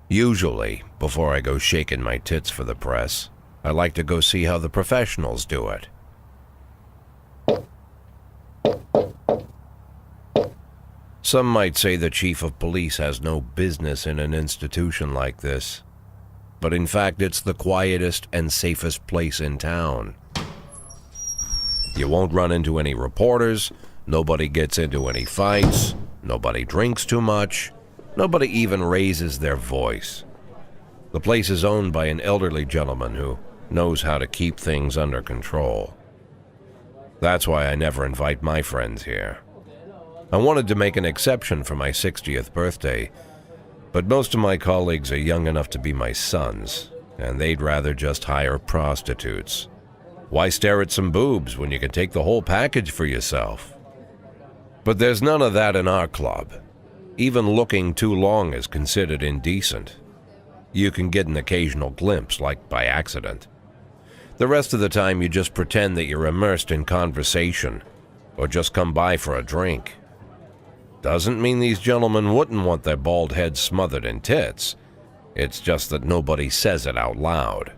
Usually, before I go shaking my tits for the press, I like to go see how the professionals do it. Some might say the chief of police has no business in an institution like this, but in fact it's the quietest and safest place in town. You won't run into any reporters, nobody gets into any fights, nobody drinks too much, nobody even raises their voice. The place is owned by an elderly gentleman who knows how to keep things under control. That's why I never invite my friends here. I wanted to make an exception for my 60th birthday, but most of my colleagues are young enough to be my sons, and they'd rather just hire prostitutes. Why stare at some boobs when you can take the whole package for yourself? But there's none of that in our club. Even looking too long is considered indecent. You can get an occasional glimpse, like by accident. The rest of the time you just pretend that you're immersed in conversation, or just come by for a drink. Doesn't mean these gentlemen wouldn't want their bald heads smothered in tits. It's just that nobody says it out loud.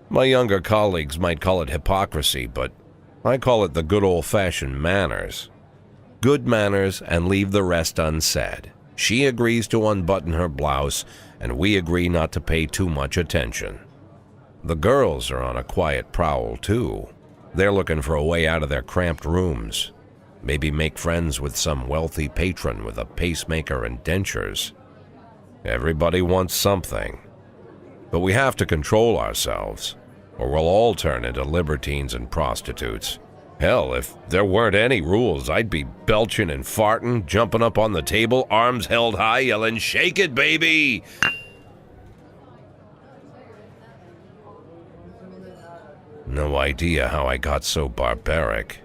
My younger colleagues might call it hypocrisy, but I call it the good old-fashioned manners. Good manners and leave the rest unsaid. She agrees to unbutton her blouse, and we agree not to pay too much attention. The girls are on a quiet prowl, too. They're looking for a way out of their cramped rooms. Maybe make friends with some wealthy patron with a pacemaker and dentures. Everybody wants something. But we have to control ourselves, or we'll all turn into libertines and prostitutes. Hell, if there weren't any rules, I'd be belching and farting, jumping up on the table, arms held high, yelling, "Shake it, baby!" No idea how I got so barbaric.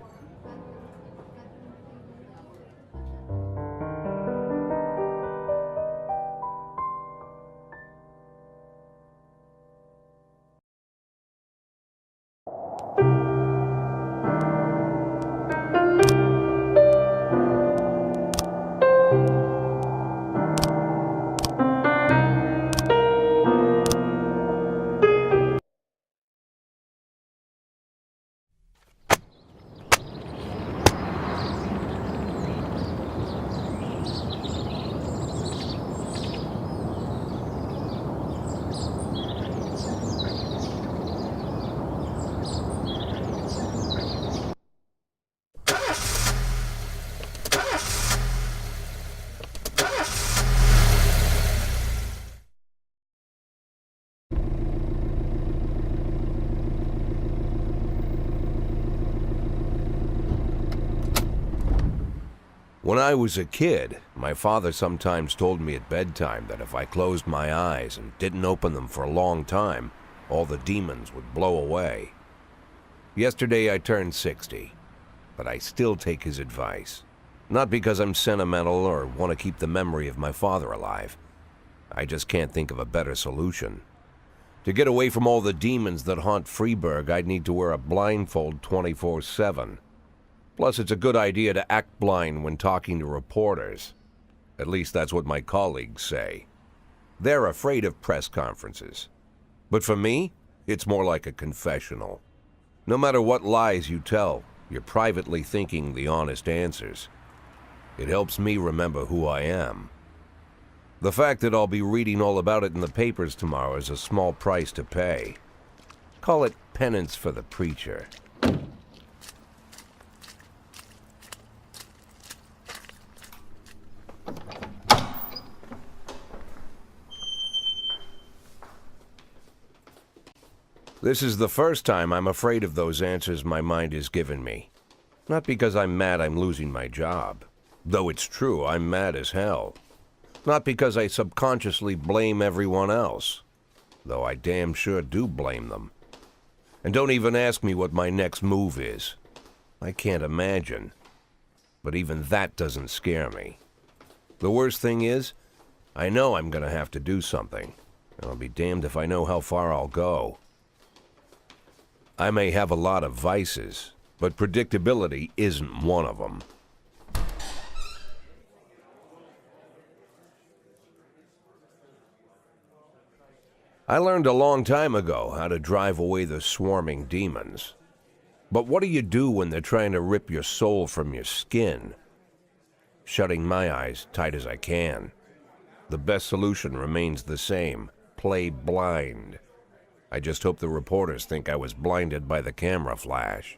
When I was a kid, my father sometimes told me at bedtime that if I closed my eyes and didn't open them for a long time, all the demons would blow away. Yesterday I turned 60, but I still take his advice. Not because I'm sentimental or want to keep the memory of my father alive. I just can't think of a better solution. To get away from all the demons that haunt Freeburg, I'd need to wear a blindfold 24/7. Plus, it's a good idea to act blind when talking to reporters. At least that's what my colleagues say. They're afraid of press conferences. But for me, it's more like a confessional. No matter what lies you tell, you're privately thinking the honest answers. It helps me remember who I am. The fact that I'll be reading all about it in the papers tomorrow is a small price to pay. Call it penance for the preacher. This is the first time I'm afraid of those answers my mind has given me. Not because I'm mad I'm losing my job. Though it's true, I'm mad as hell. Not because I subconsciously blame everyone else. Though I damn sure do blame them. And don't even ask me what my next move is. I can't imagine. But even that doesn't scare me. The worst thing is, I know I'm gonna have to do something. And I'll be damned if I know how far I'll go. I may have a lot of vices, but predictability isn't one of them. I learned a long time ago how to drive away the swarming demons. But what do you do when they're trying to rip your soul from your skin? Shutting my eyes tight as I can. The best solution remains the same: play blind. I just hope the reporters think I was blinded by the camera flash.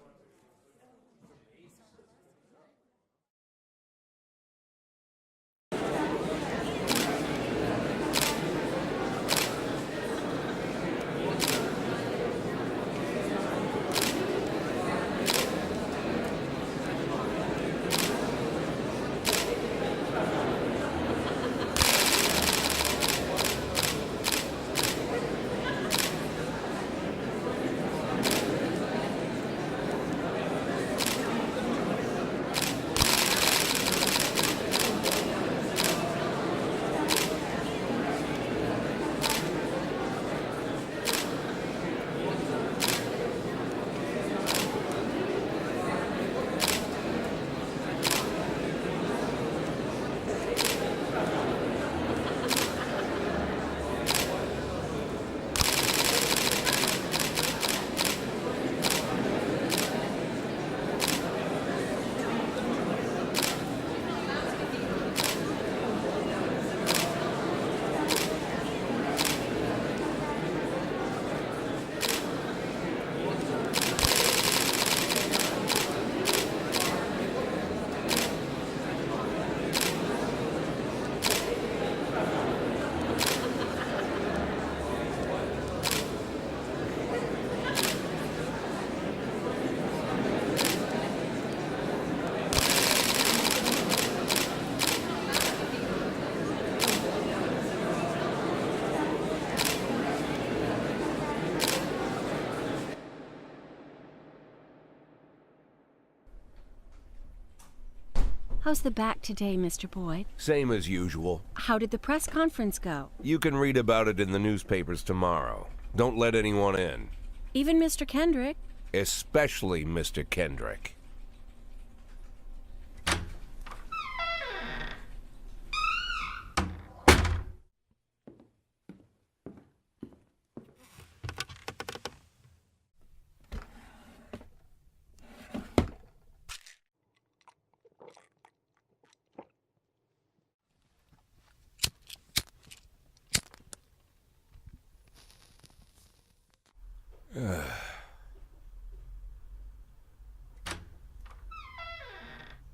How's the back today, Mr. Boyd? Same as usual. How did the press conference go? You can read about it in the newspapers tomorrow. Don't let anyone in. Even Mr. Kendrick? Especially Mr. Kendrick.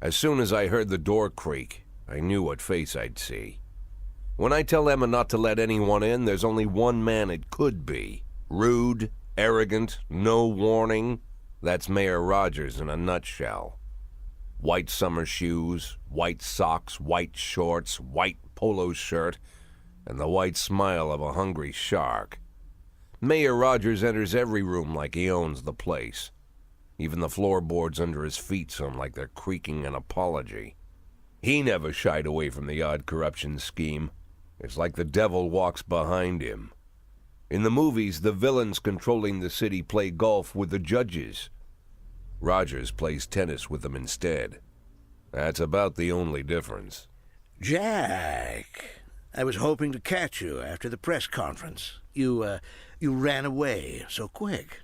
As soon as I heard the door creak, I knew what face I'd see. When I tell Emma not to let anyone in, there's only one man it could be. Rude, arrogant, no warning. That's Mayor Rogers in a nutshell. White summer shoes, white socks, white shorts, white polo shirt, and the white smile of a hungry shark. Mayor Rogers enters every room like he owns the place. Even the floorboards under his feet sound like they're creaking an apology. He never shied away from the odd corruption scheme. It's like the devil walks behind him. In the movies, the villains controlling the city play golf with the judges. Rogers plays tennis with them instead. That's about the only difference. Jack, I was hoping to catch you after the press conference. You ran away so quick.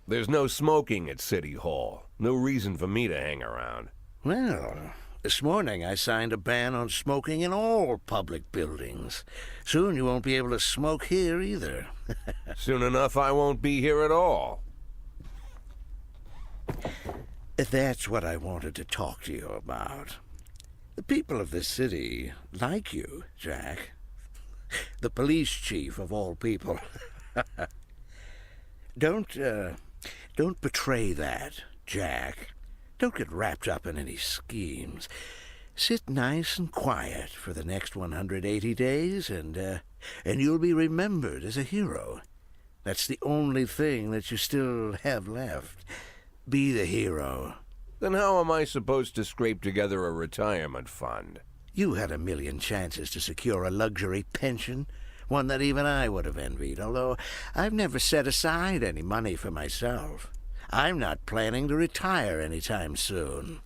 There's no smoking at City Hall. No reason for me to hang around. Well, this morning I signed a ban on smoking in all public buildings. Soon you won't be able to smoke here either. Soon enough I won't be here at all. That's what I wanted to talk to you about. The people of this city like you, Jack. The police chief of all people. Don't betray that, Jack. Don't get wrapped up in any schemes. Sit nice and quiet for the next 180 days, and you'll be remembered as a hero. That's the only thing that you still have left. Be the hero. Then how am I supposed to scrape together a retirement fund? You had a million chances to secure a luxury pension, one that even I would have envied, although I've never set aside any money for myself. I'm not planning to retire anytime soon.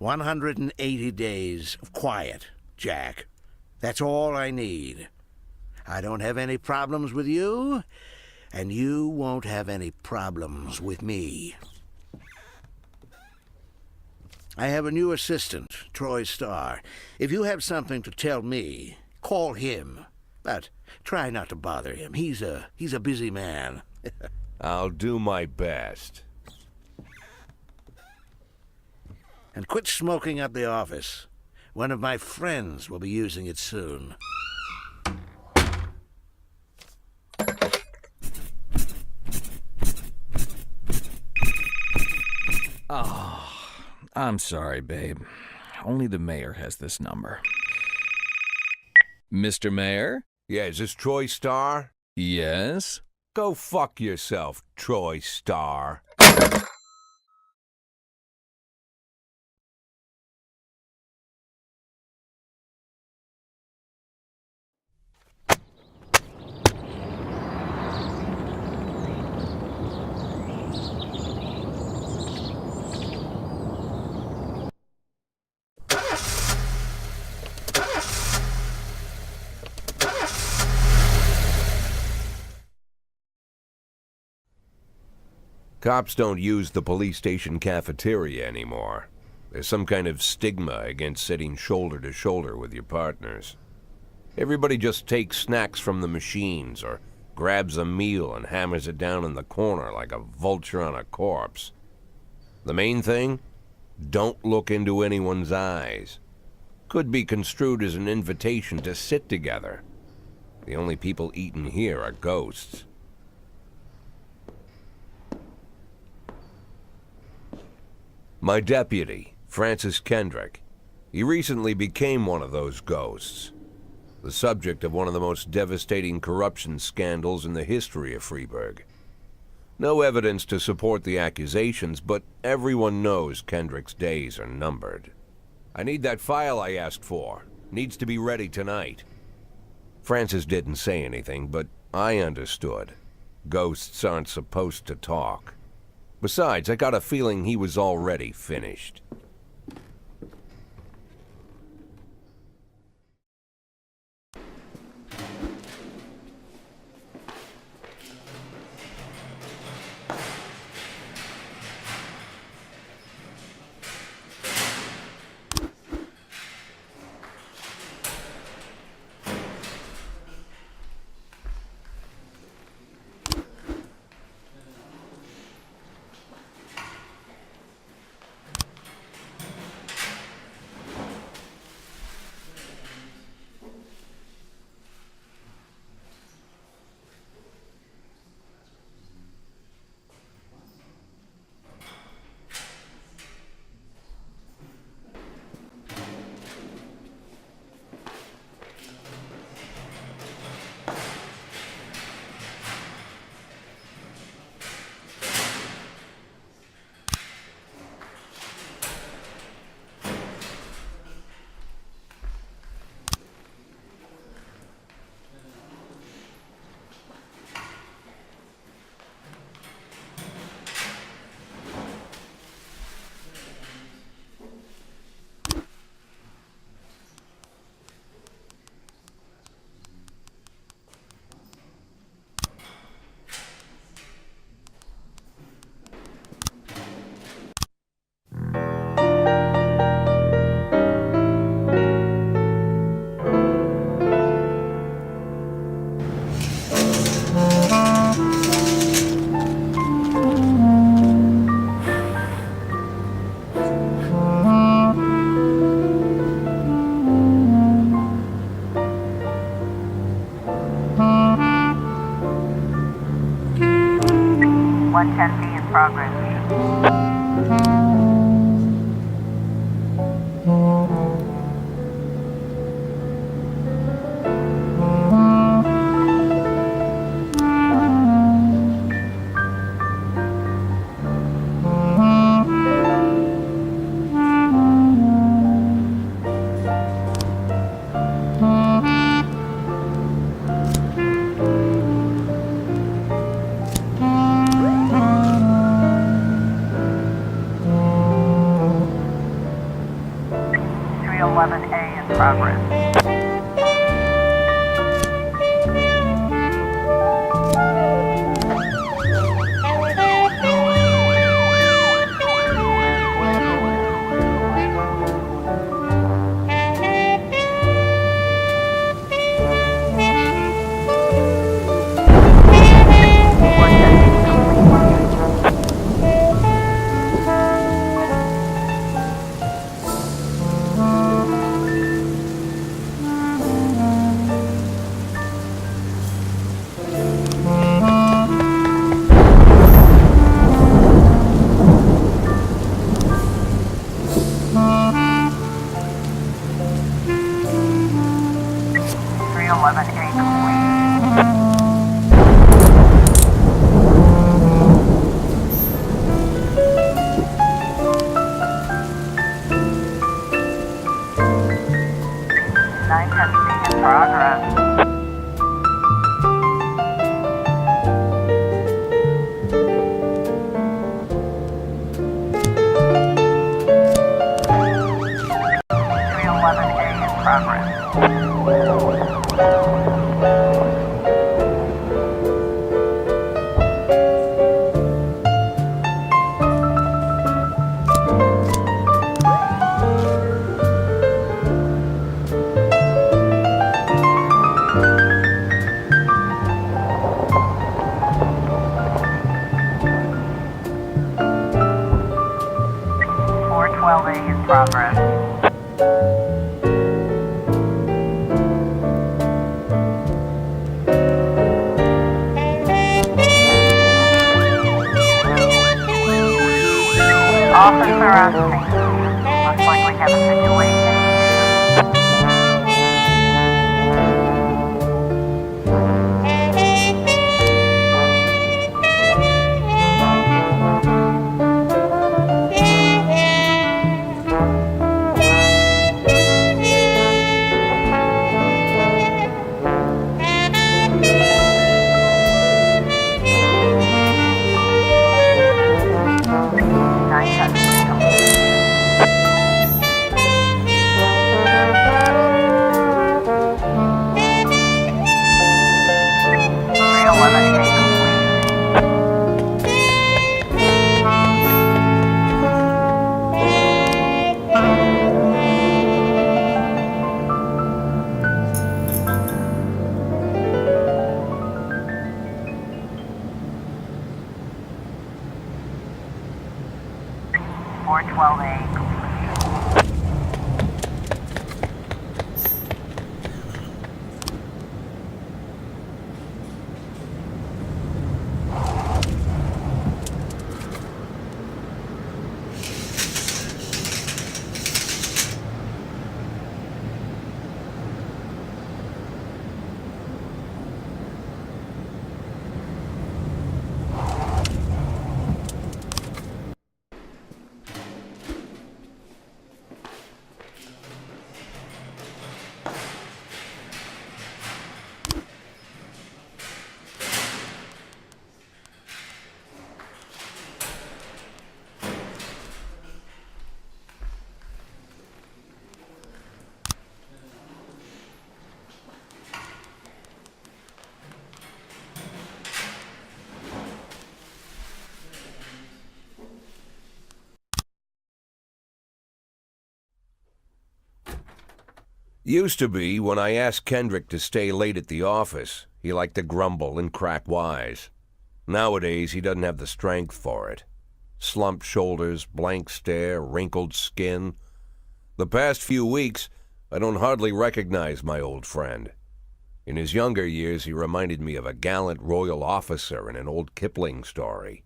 180 days of quiet, Jack. That's all I need. I don't have any problems with you, and you won't have any problems with me. I have a new assistant, Troy Starr. If you have something to tell me, call him. But try not to bother him. He's a busy man. I'll do my best. And quit smoking up the office. One of my friends will be using it soon. Oh, I'm sorry, babe. Only the mayor has this number. Mr. Mayor? Yeah, is this Troy Starr? Yes? Go fuck yourself, Troy Starr. Cops don't use the police station cafeteria anymore. There's some kind of stigma against sitting shoulder to shoulder with your partners. Everybody just takes snacks from the machines or grabs a meal and hammers it down in the corner like a vulture on a corpse. The main thing? Don't look into anyone's eyes. Could be construed as an invitation to sit together. The only people eating here are ghosts. My deputy, Francis Kendrick. He recently became one of those ghosts. The subject of one of the most devastating corruption scandals in the history of Freeburg. No evidence to support the accusations, but everyone knows Kendrick's days are numbered. I need that file I asked for. Needs to be ready tonight. Francis didn't say anything, but I understood. Ghosts aren't supposed to talk. Besides, I got a feeling he was already finished. in progress. progress. 311A complete. Nine ten feet in progress. In progress. 412A in progress. Officer on scene. Looks like we have a situation. Four 12A complete. Used to be, when I asked Kendrick to stay late at the office, he liked to grumble and crack wise. Nowadays, he doesn't have the strength for it. Slumped shoulders, blank stare, wrinkled skin. The past few weeks, I don't hardly recognize my old friend. In his younger years, he reminded me of a gallant royal officer in an old Kipling story.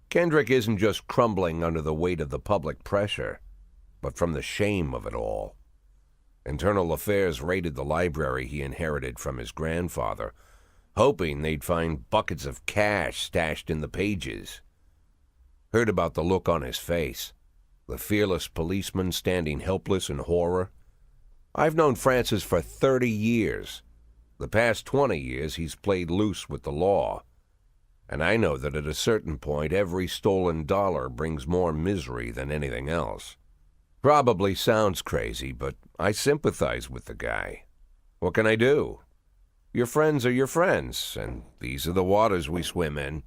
Kendrick isn't just crumbling under the weight of the public pressure, but from the shame of it all. Internal Affairs raided the library he inherited from his grandfather, hoping they'd find buckets of cash stashed in the pages. Heard about the look on his face, the fearless policeman standing helpless in horror. I've known Francis for 30 years. The past 20 years he's played loose with the law. And I know that at a certain point every stolen dollar brings more misery than anything else. Probably sounds crazy, but I sympathize with the guy. What can I do? Your friends are your friends, and these are the waters we swim in.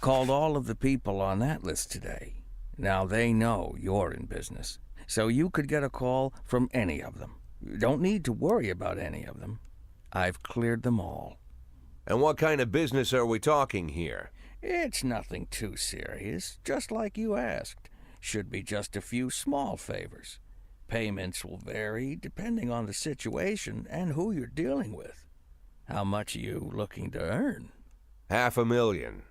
Called all of the people on that list today. Now they know you're in business, so you could get a call from any of them. You don't need to worry about any of them. I've cleared them all. And what kind of business are we talking here? It's nothing too serious, just like you asked. Should be just a few small favors. Payments will vary depending on the situation and who you're dealing with. How much are you looking to earn? $500,000.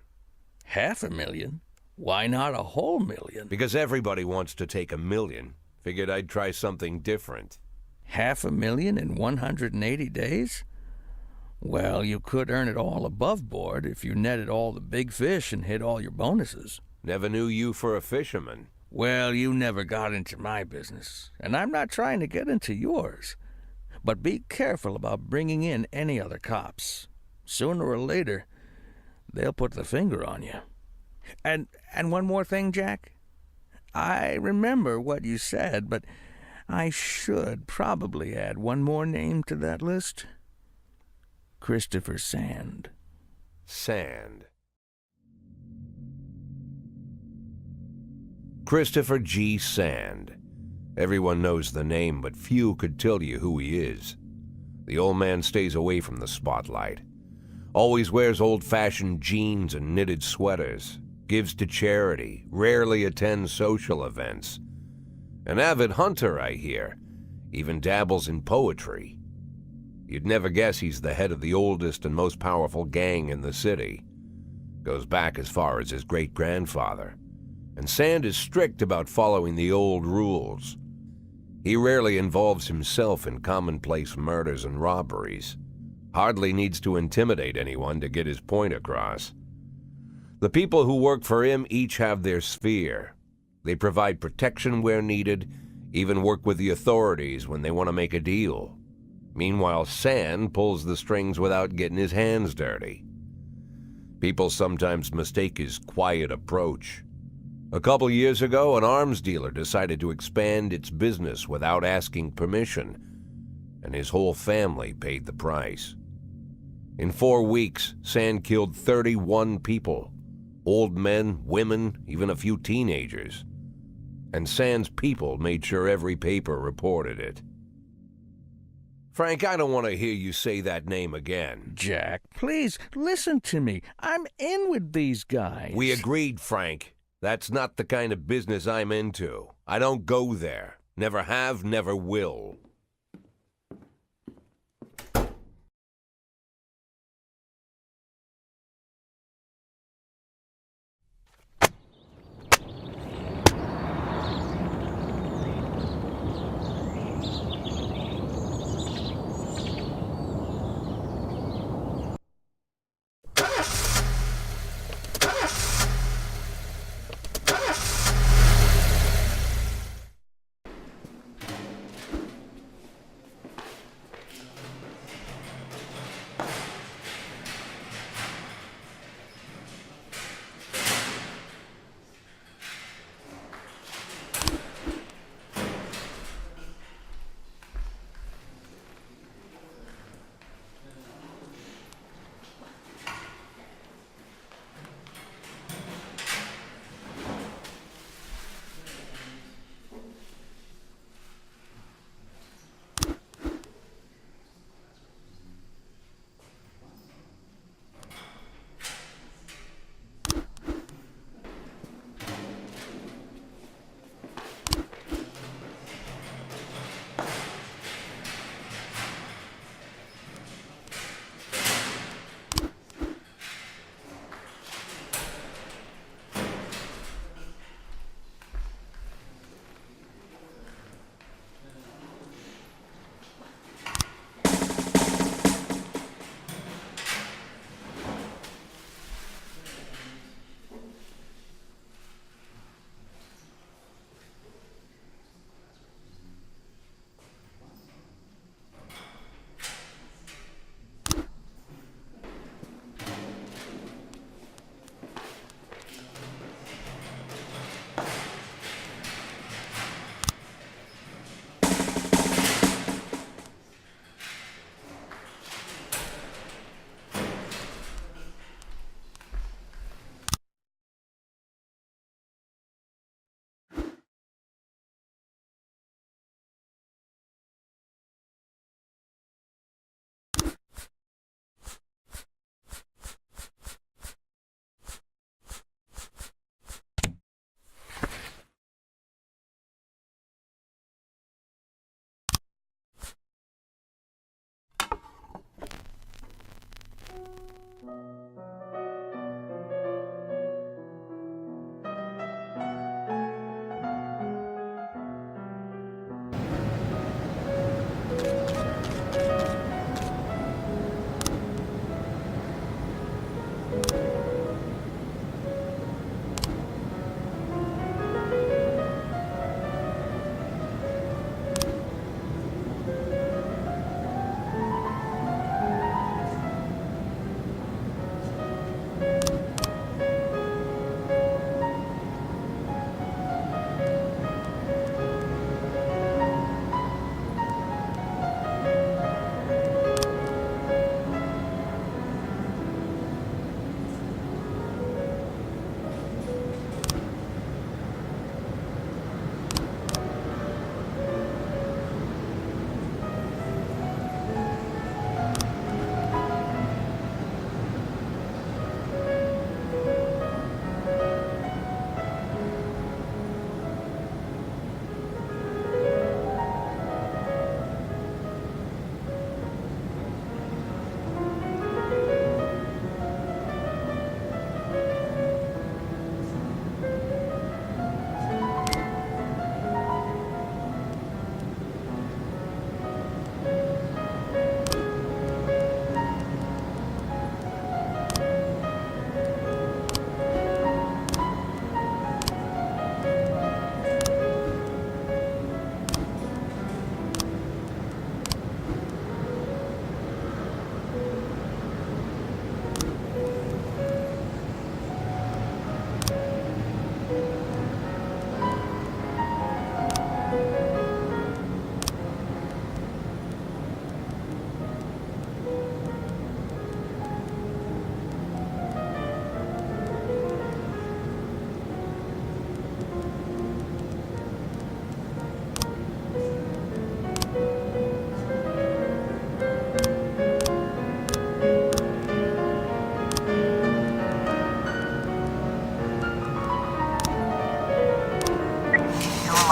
$500,000? Why not a whole million? Because everybody wants to take $1 million. Figured I'd try something different. $500,000 in 180 days? Well, you could earn it all above board if you netted all the big fish and hit all your bonuses. Never knew you for a fisherman. Well, you never got into my business, and I'm not trying to get into yours. But be careful about bringing in any other cops. Sooner or later, they'll put the finger on you. And one more thing, Jack. I remember what you said, but I should probably add one more name to that list. Christopher Sand. Sand. Christopher G. Sand. Everyone knows the name, but few could tell you who he is. The old man stays away from the spotlight. Always wears old-fashioned jeans and knitted sweaters. Gives to charity. Rarely attends social events. An avid hunter, I hear. Even dabbles in poetry. You'd never guess he's the head of the oldest and most powerful gang in the city. Goes back as far as his great-grandfather. And Sand is strict about following the old rules. He rarely involves himself in commonplace murders and robberies. Hardly needs to intimidate anyone to get his point across. The people who work for him each have their sphere. They provide protection where needed, even work with the authorities when they want to make a deal. Meanwhile, Sand pulls the strings without getting his hands dirty. People sometimes mistake his quiet approach. A couple years ago, an arms dealer decided to expand its business without asking permission, and his whole family paid the price. In 4 weeks, Sand killed 31 people. Old men, women, even a few teenagers. And Sand's people made sure every paper reported it. Frank, I don't want to hear you say that name again. Jack, please, listen to me. I'm in with these guys. We agreed, Frank. That's not the kind of business I'm into. I don't go there. Never have, never will.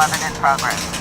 211 in progress.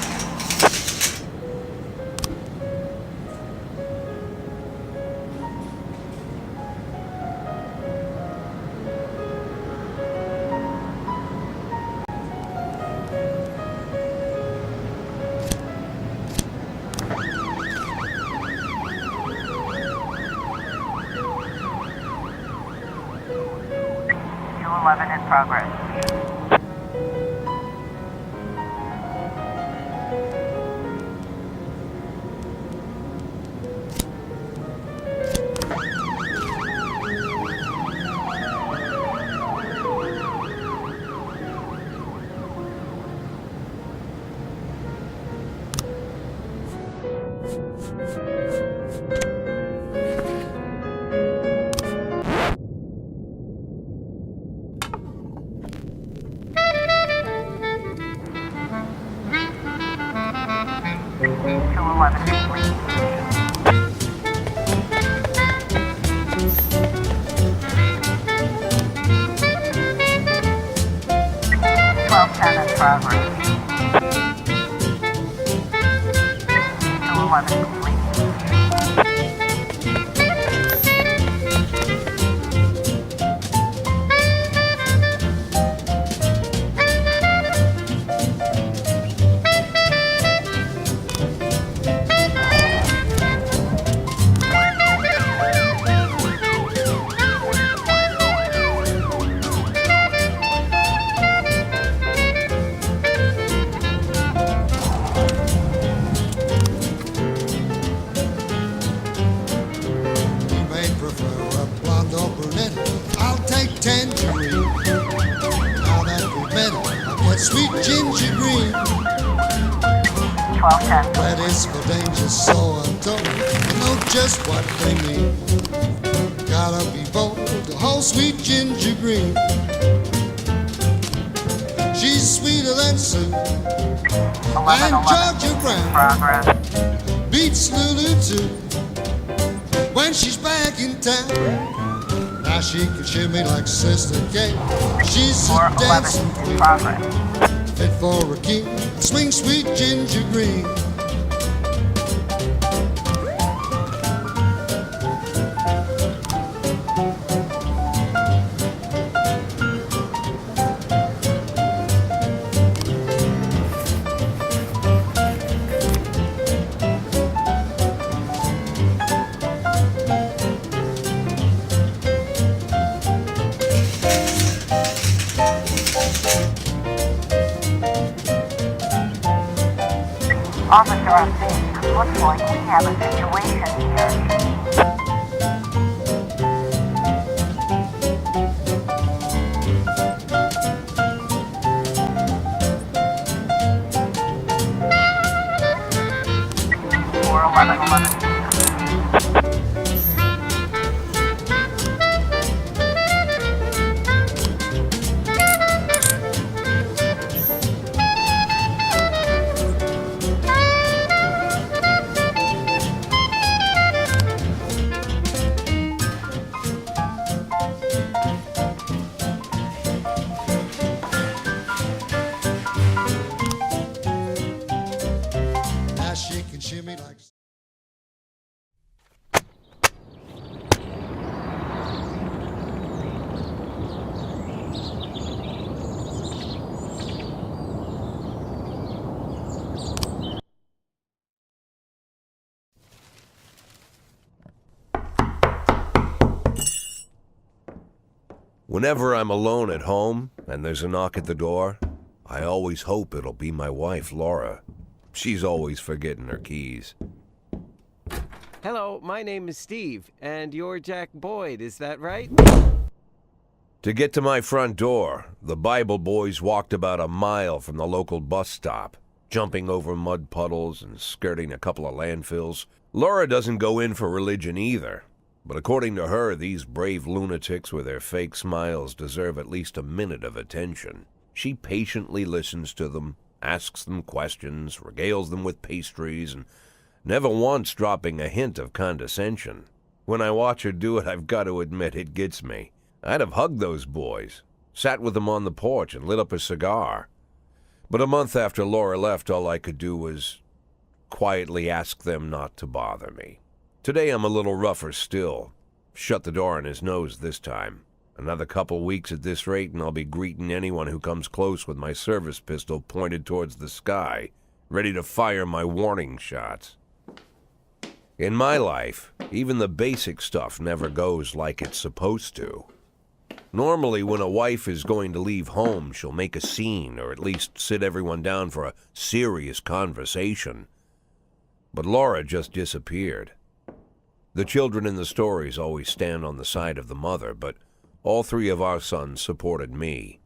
In progress. Sweet ginger green. 1210. That is for danger, so I'm told. I know just what they mean. Gotta be bold, the whole sweet ginger green. She's sweeter than Sue 11, and Georgia Brown. Progress. Beats Lulu too when she's back in town. Now she can shimmy like Sister Kate. She's a 411 dancing in queen, progress. fit for a king. Swing sweet ginger green. Officer on scene. Looks like we have a situation here. Four 1111. Now she can shimmy like. Whenever I'm alone at home and there's a knock at the door, I always hope it'll be my wife, Laura. She's always forgetting her keys. Hello, my name is Steve, and you're Jack Boyd, is that right? To get to my front door, the Bible boys walked about a mile from the local bus stop, jumping over mud puddles and skirting a couple of landfills. Laura doesn't go in for religion either, but according to her, these brave lunatics with their fake smiles deserve at least a minute of attention. She patiently listens to them, asks them questions, regales them with pastries, and never once dropping a hint of condescension. When I watch her do it, I've got to admit it gets me. I'd have hugged those boys, sat with them on the porch and lit up a cigar. But a month after Laura left, all I could do was quietly ask them not to bother me. Today I'm a little rougher still. Shut the door on his nose this time. Another couple weeks at this rate and I'll be greeting anyone who comes close with my service pistol pointed towards the sky, ready to fire my warning shots. In my life, even the basic stuff never goes like it's supposed to. Normally, when a wife is going to leave home, she'll make a scene or at least sit everyone down for a serious conversation. But Laura just disappeared. The children in the stories always stand on the side of the mother, but all three of our sons supported me.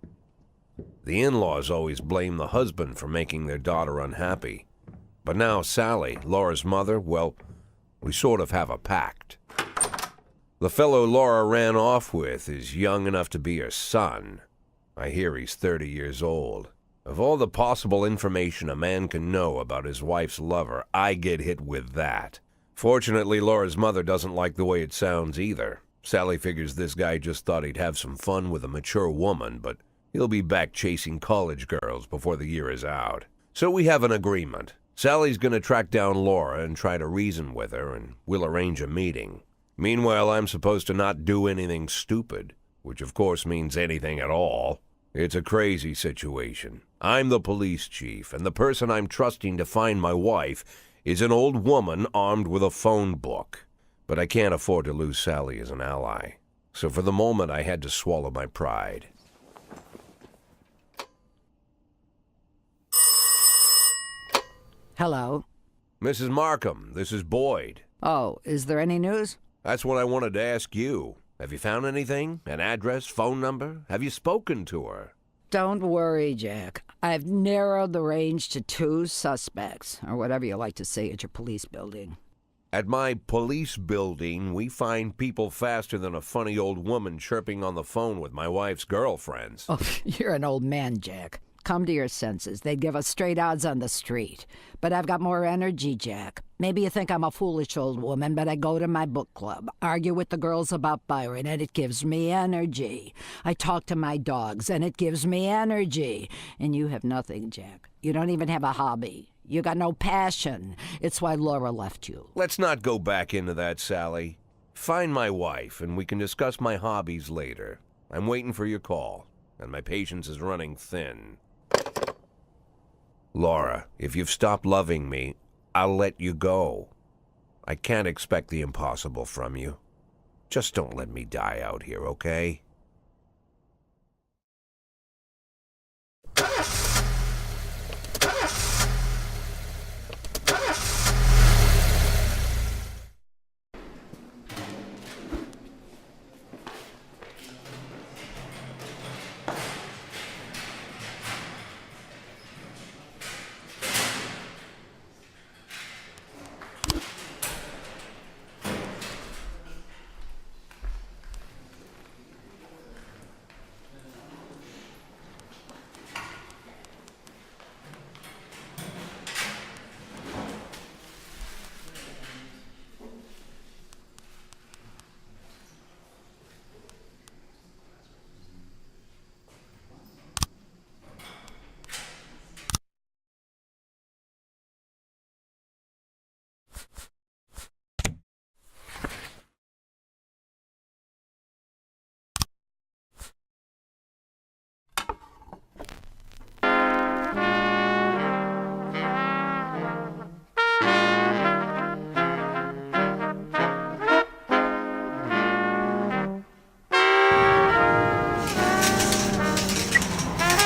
The in-laws always blame the husband for making their daughter unhappy. But now Sally, Laura's mother, well, we sort of have a pact. The fellow Laura ran off with is young enough to be her son. I hear he's 30 years old. Of all the possible information a man can know about his wife's lover, I get hit with that. Fortunately, Laura's mother doesn't like the way it sounds either. Sally figures this guy just thought he'd have some fun with a mature woman, but he'll be back chasing college girls before the year is out. So we have an agreement. Sally's gonna track down Laura and try to reason with her, and we'll arrange a meeting. Meanwhile, I'm supposed to not do anything stupid, which of course means anything at all. It's a crazy situation. I'm the police chief, and the person I'm trusting to find my wife is an old woman armed with a phone book. But I can't afford to lose Sally as an ally. So for the moment, I had to swallow my pride. Hello. Mrs. Markham, this is Boyd. Oh, is there any news? That's what I wanted to ask you. Have you found anything? An address, phone number? Have you spoken to her? Don't worry, Jack. I've narrowed the range to 2 suspects, or whatever you like to say at your police building. At my police building, we find people faster than a funny old woman chirping on the phone with my wife's girlfriends. Oh, you're an old man, Jack. Come to your senses. They'd give us straight odds on the street. But I've got more energy, Jack. Maybe you think I'm a foolish old woman, but I go to my book club, argue with the girls about Byron, and it gives me energy. I talk to my dogs, and it gives me energy. And you have nothing, Jack. You don't even have a hobby. You got no passion. It's why Laura left you. Let's not go back into that, Sally. Find my wife, and we can discuss my hobbies later. I'm waiting for your call, and my patience is running thin. Laura, if you've stopped loving me, I'll let you go. I can't expect the impossible from you. Just don't let me die out here, okay?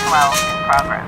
Flow in progress.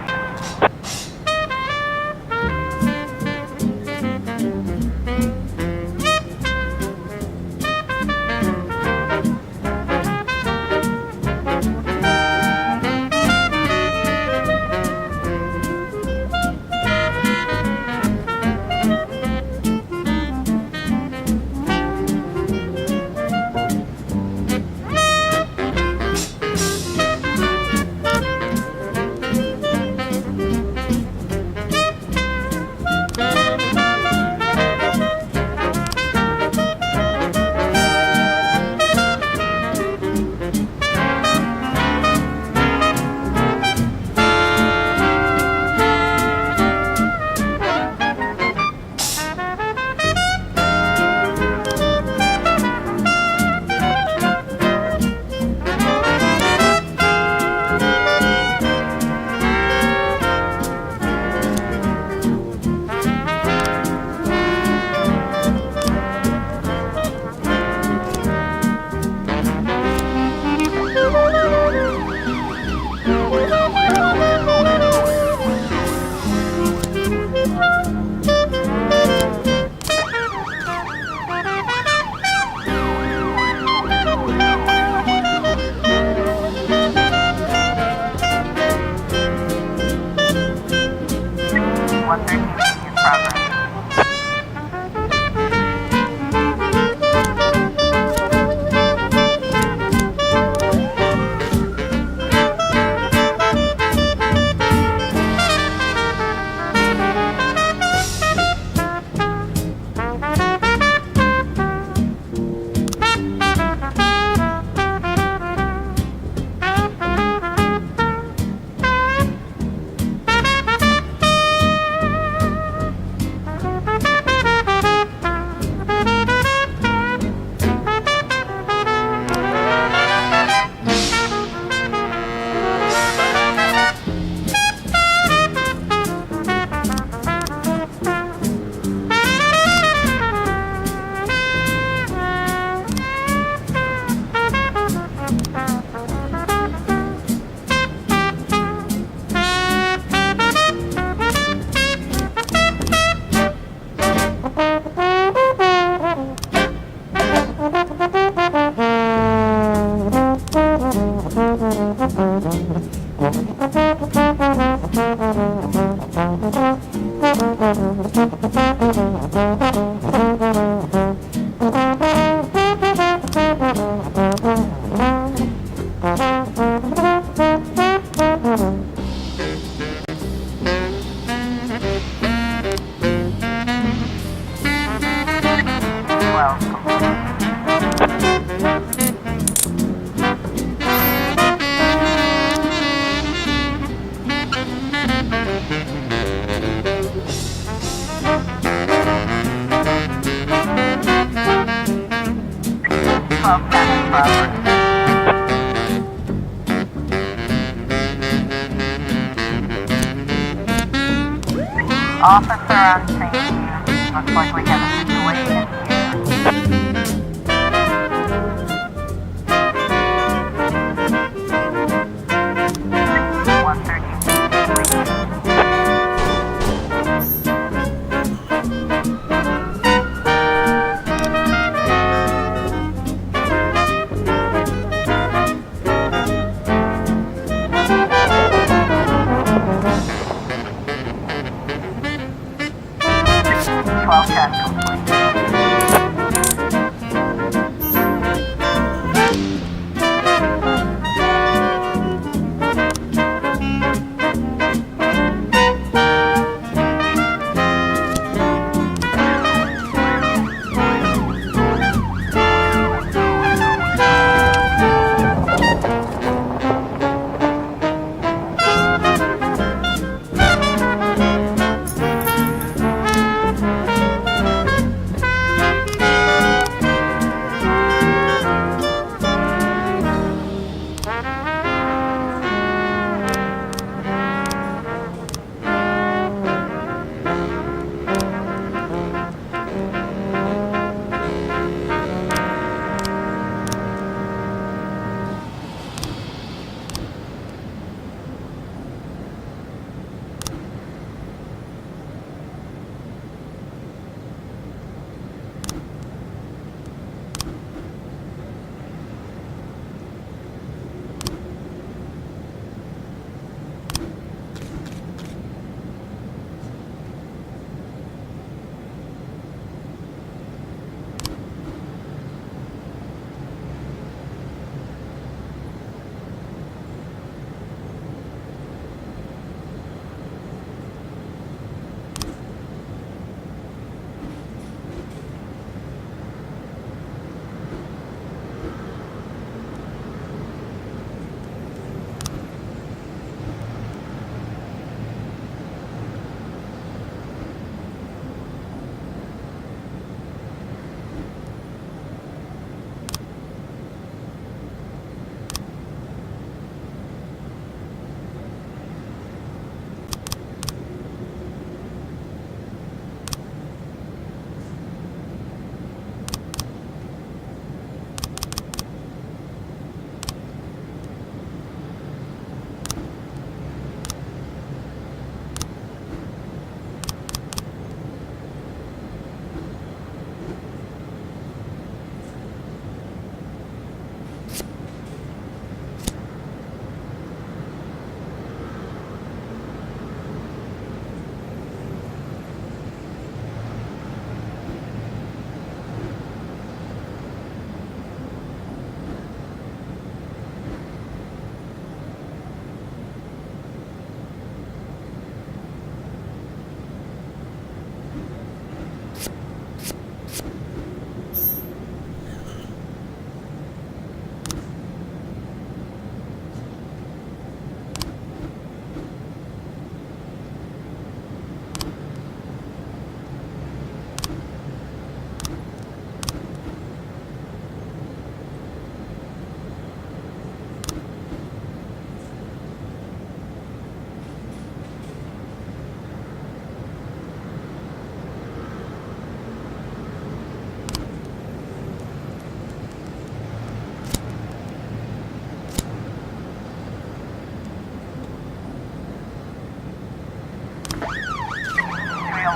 progress. Officer on scene. Looks like we have a situation here.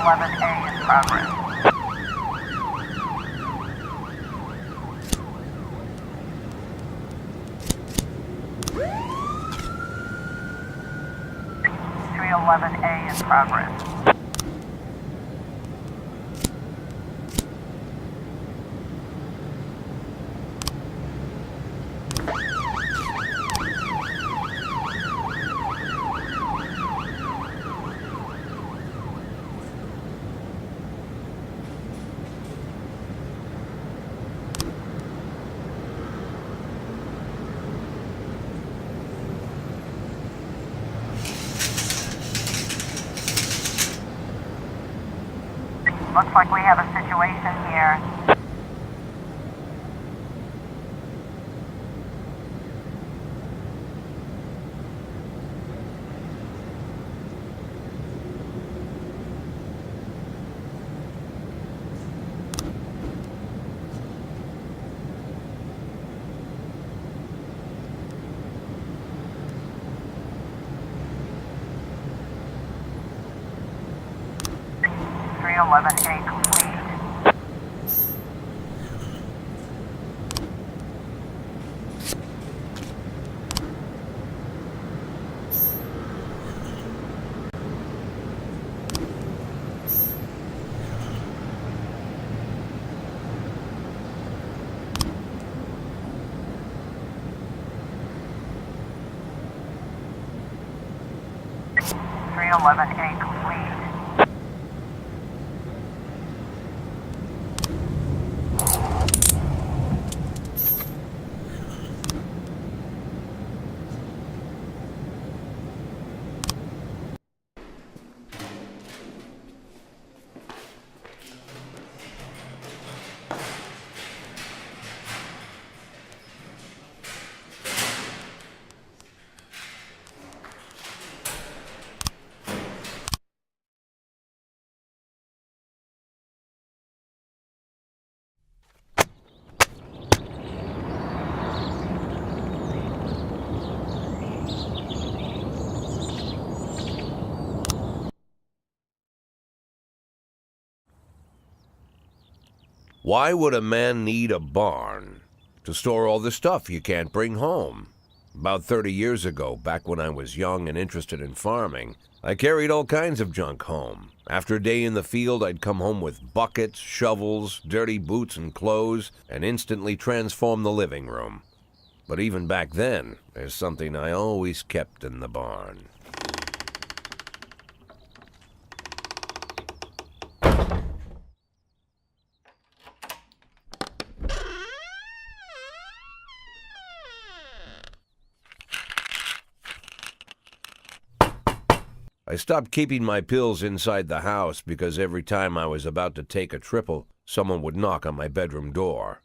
311A in progress. A in progress. 'Looks like we have a situation here. A complete. 311A complete. Why would a man need a barn? To store all the stuff you can't bring home. About 30 years ago, back when I was young and interested in farming, I carried all kinds of junk home. After a day in the field, I'd come home with buckets, shovels, dirty boots and clothes, and instantly transform the living room. But even back then, there's something I always kept in the barn. I stopped keeping my pills inside the house because every time I was about to take a triple, someone would knock on my bedroom door.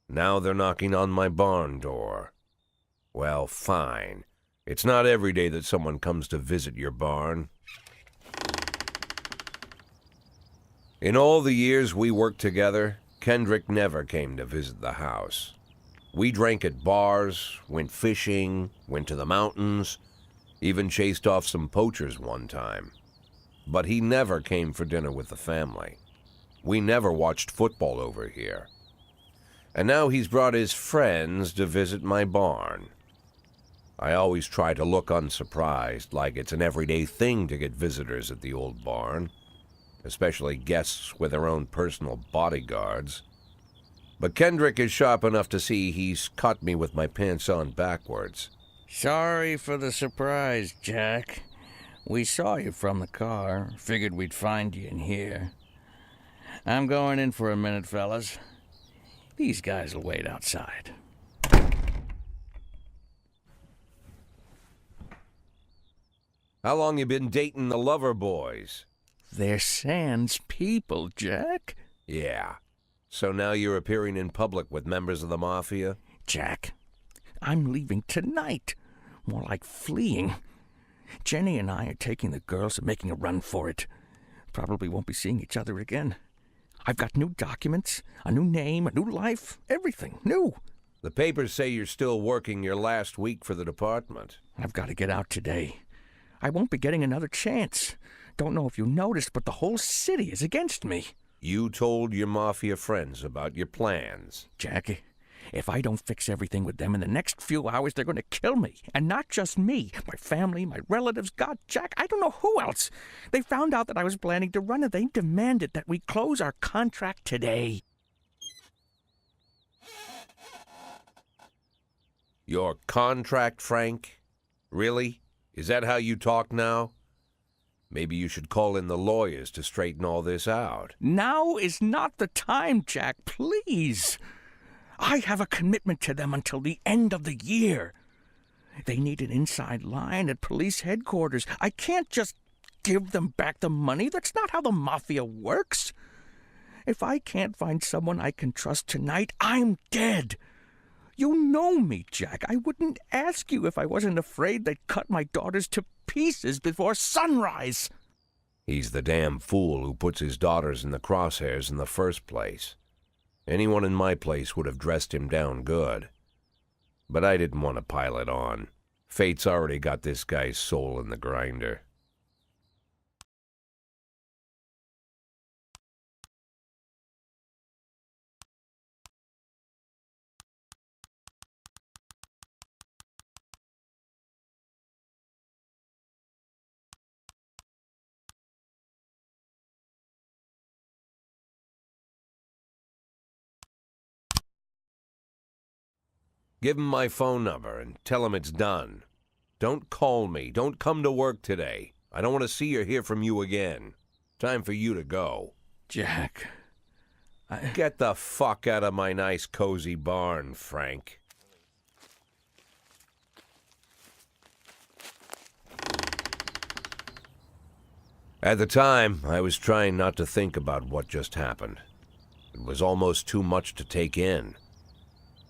Now they're knocking on my barn door. Well, fine. It's not every day that someone comes to visit your barn. In all the years we worked together, Kendrick never came to visit the house. We drank at bars, went fishing, went to the mountains, even chased off some poachers one time. But he never came for dinner with the family. We never watched football over here. And now he's brought his friends to visit my barn. I always try to look unsurprised, like it's an everyday thing to get visitors at the old barn, especially guests with their own personal bodyguards. But Kendrick is sharp enough to see he's caught me with my pants on backwards. Sorry for the surprise, Jack. We saw you from the car. Figured we'd find you in here. I'm going in for a minute, fellas. These guys will wait outside. How long you been dating the lover boys? They're Sans people, Jack. Yeah. So now you're appearing in public with members of the mafia? Jack, I'm leaving tonight. More like fleeing. Jenny and I are taking the girls and making a run for it. Probably won't be seeing each other again. I've got new documents, a new name, a new life, everything new. The papers say you're still working your last week for the department. I've got to get out today. I won't be getting another chance. Don't know if you noticed, but the whole city is against me. You told your mafia friends about your plans. Jackie, if I don't fix everything with them in the next few hours, they're going to kill me. And not just me. My family, my relatives, God, Jack, I don't know who else. They found out that I was planning to run, and they demanded that we close our contract today. Your contract, Frank? Really? Is that how you talk now? Maybe you should call in the lawyers to straighten all this out. Now is not the time, Jack, please. I have a commitment to them until the end of the year. They need an inside line at police headquarters. I can't just give them back the money. That's not how the mafia works. If I can't find someone I can trust tonight, I'm dead. You know me, Jack. I wouldn't ask you if I wasn't afraid they'd cut my daughters to pieces before sunrise. He's the damn fool who puts his daughters in the crosshairs in the first place. Anyone in my place would have dressed him down good. But I didn't want to pile it on. Fate's already got this guy's soul in the grinder. Give him my phone number and tell him it's done. Don't call me. Don't come to work today. I don't want to see or hear from you again. Time for you to go. Jack, Get the fuck out of my nice cozy barn, Frank. At the time, I was trying not to think about what just happened. It was almost too much to take in.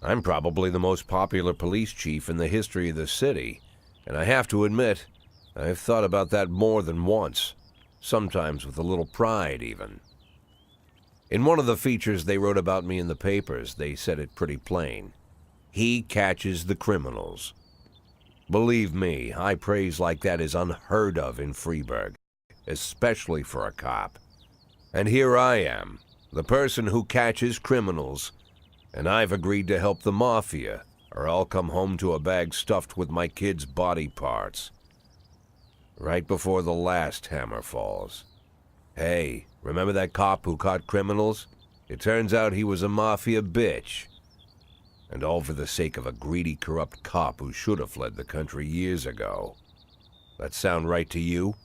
I'm probably the most popular police chief in the history of the city, and I have to admit, I've thought about that more than once, sometimes with a little pride even. In one of the features they wrote about me in the papers, they said it pretty plain. He catches the criminals. Believe me, high praise like that is unheard of in Freeburg, especially for a cop. And here I am, the person who catches criminals, and I've agreed to help the mafia, or I'll come home to a bag stuffed with my kids' body parts. Right before the last hammer falls. Hey, remember that cop who caught criminals? It turns out he was a mafia bitch. And all for the sake of a greedy, corrupt cop who should have fled the country years ago. That sound right to you?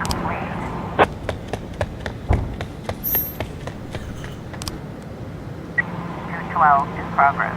complete. 212 in progress.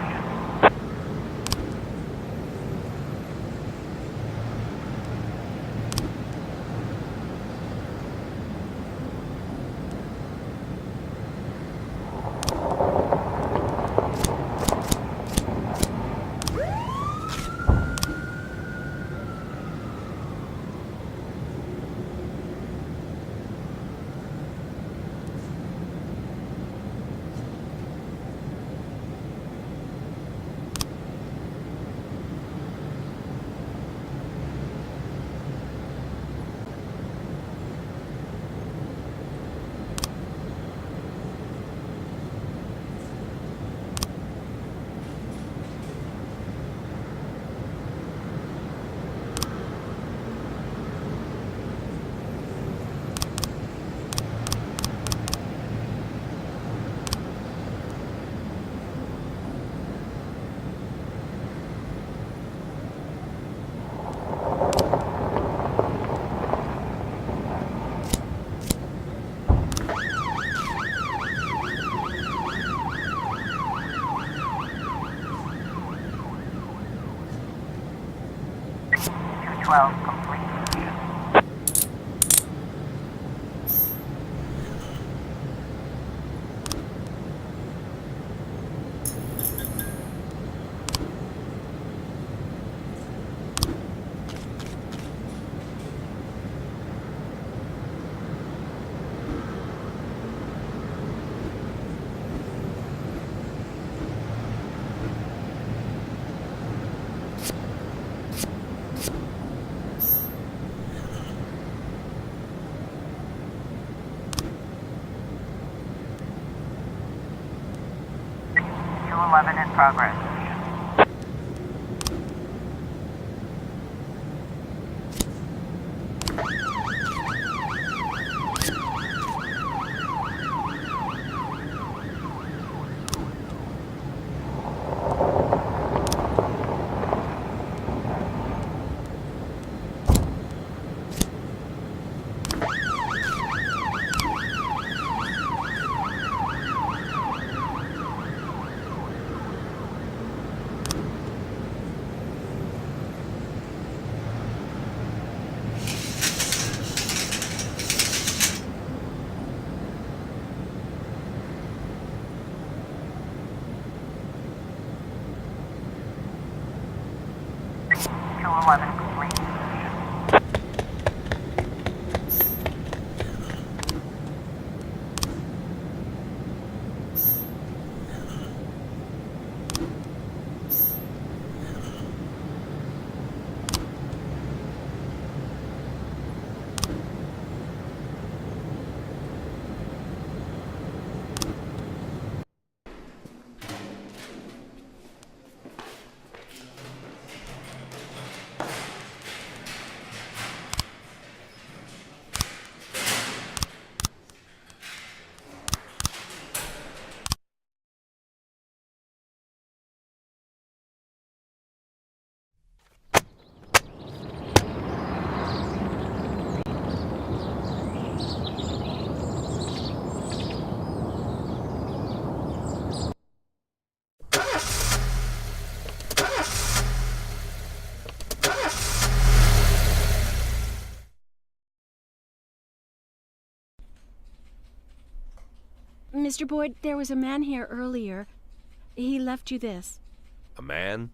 Complete. In progress. Complete. Mr. Boyd, there was a man here earlier. He left you this. A man?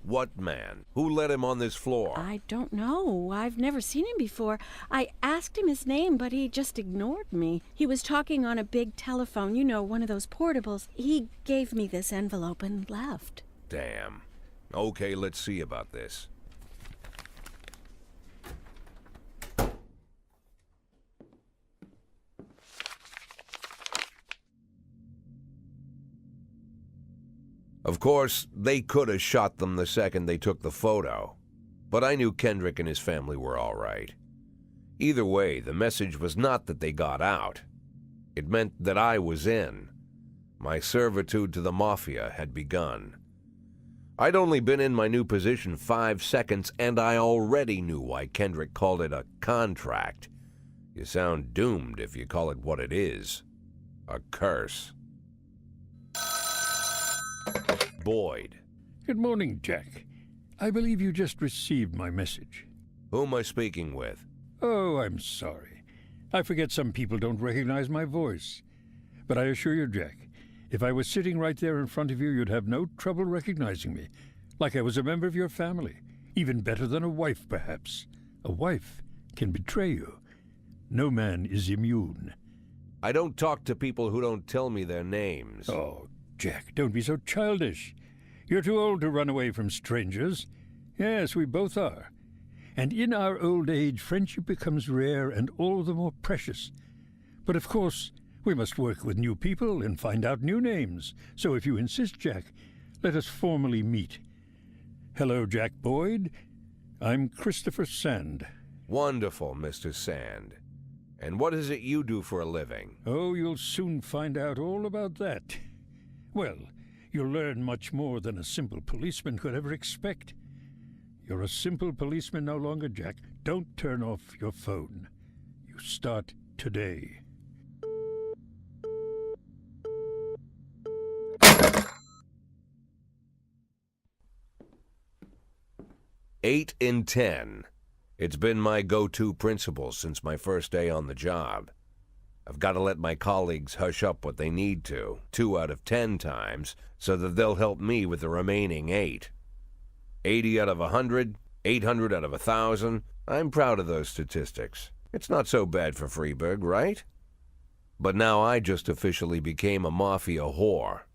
What man? Who let him on this floor? I don't know. I've never seen him before. I asked him his name, but he just ignored me. He was talking on a big telephone, you know, one of those portables. He gave me this envelope and left. Damn. Okay, let's see about this. Of course, they could have shot them the second they took the photo, but I knew Kendrick and his family were all right. Either way, the message was not that they got out. It meant that I was in. My servitude to the Mafia had begun. I'd only been in my new position 5 seconds, and I already knew why Kendrick called it a contract. You sound doomed if you call it what it is. A curse. Boyd. Good morning, Jack. I believe you just received my message. Who am I speaking with? Oh, I'm sorry. I forget some people don't recognize my voice. But I assure you, Jack, if I was sitting right there in front of you, you'd have no trouble recognizing me. Like I was a member of your family. Even better than a wife, perhaps. A wife can betray you. No man is immune. I don't talk to people who don't tell me their names. Oh, Jack, don't be so childish. You're too old to run away from strangers. Yes, we both are. And in our old age, friendship becomes rare and all the more precious. But of course, we must work with new people and find out new names. So if you insist, Jack, let us formally meet. Hello, Jack Boyd. I'm Christopher Sand. Wonderful, Mr. Sand. And what is it you do for a living? Oh, you'll soon find out all about that. Well, you'll learn much more than a simple policeman could ever expect. You're a simple policeman no longer, Jack. Don't turn off your phone. You start today. Eight in 10. It's been my go-to principle since my first day on the job. I've got to let my colleagues hush up what they need to, 2 out of 10 times, so that they'll help me with the remaining 8. 80 out of 100, 800 out of 1,000. I'm proud of those statistics. It's not so bad for Freeburg, right? But now I just officially became a mafia whore.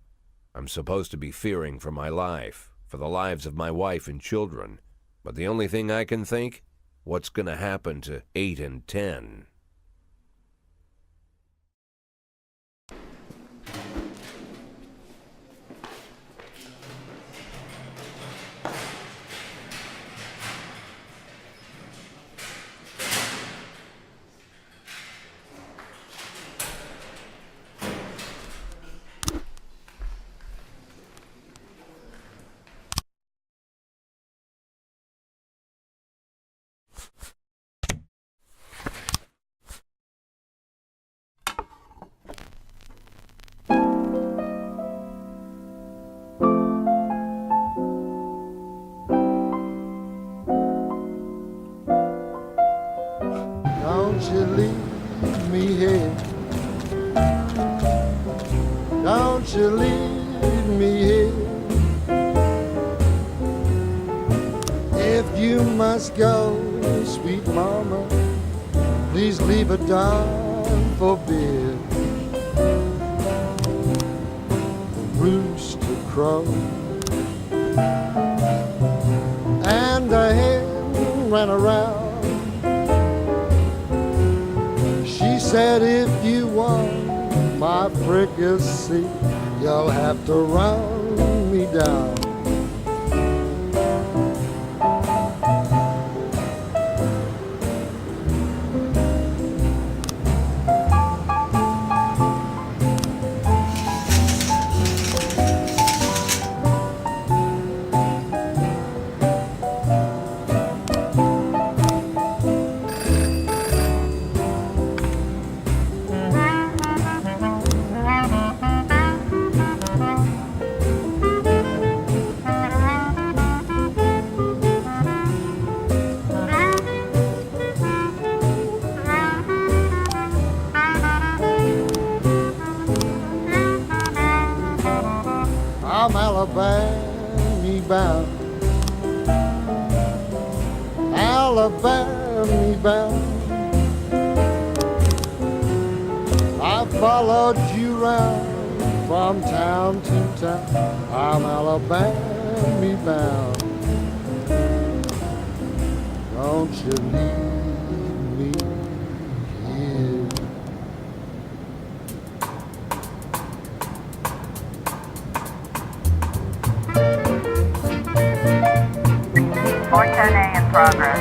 I'm supposed to be fearing for my life, for the lives of my wife and children. But the only thing I can think, what's going to happen to 8 and 10? Don't you leave me here. Don't you leave me here. If you must go, sweet mama, please leave a dime for beer. Rooster crow and a hen ran around. She said, if you want my fricassee, you'll have to run me down. I'm Alabama bound, Alabama bound. I followed you round from town to town. I'm Alabama bound. Don't you leave me here. A in progress.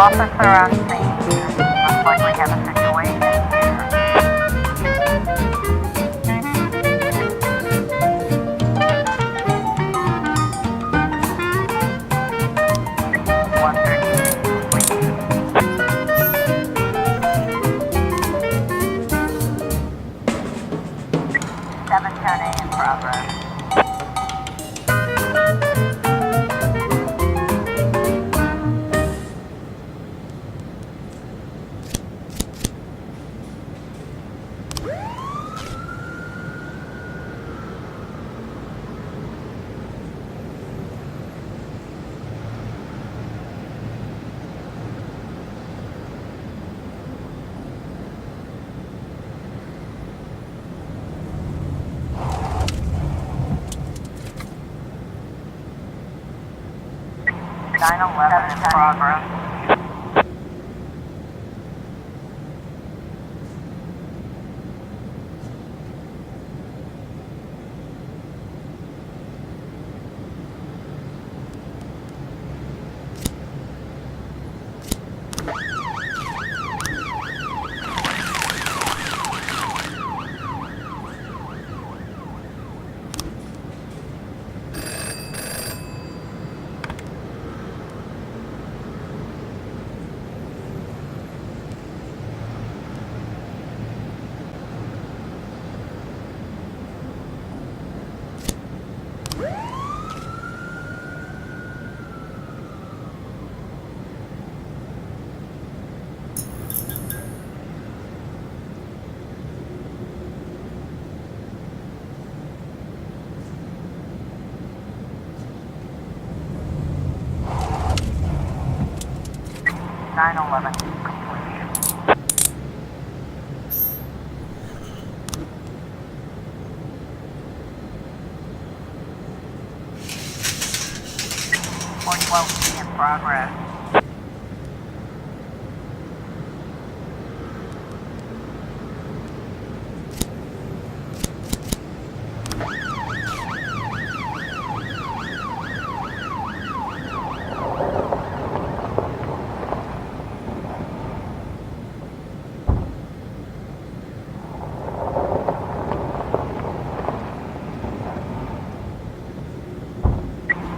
Officer on scene. Looks like we have a situation here. Seven ten A in progress. Nine 11 in progress. Nine 11 complete. Point 12 in progress.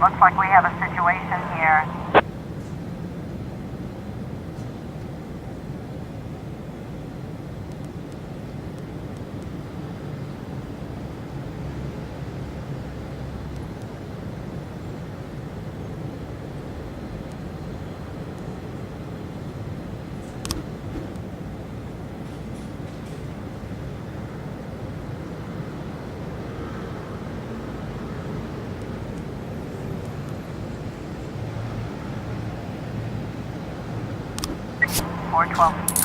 Looks like we have a situation here. Four 12.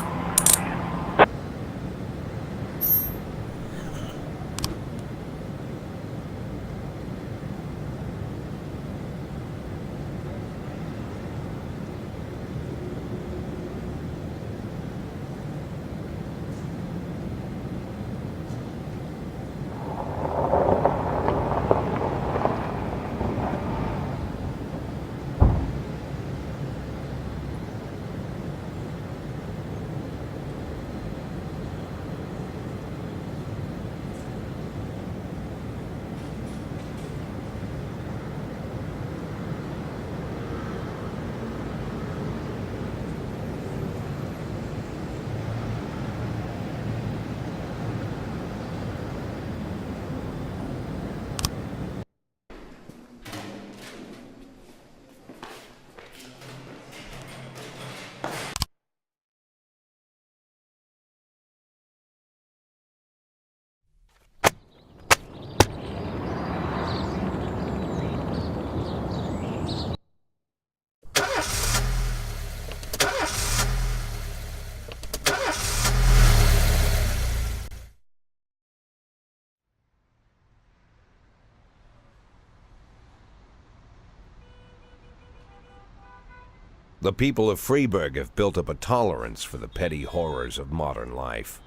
The people of Freeburg have built up a tolerance for the petty horrors of modern life.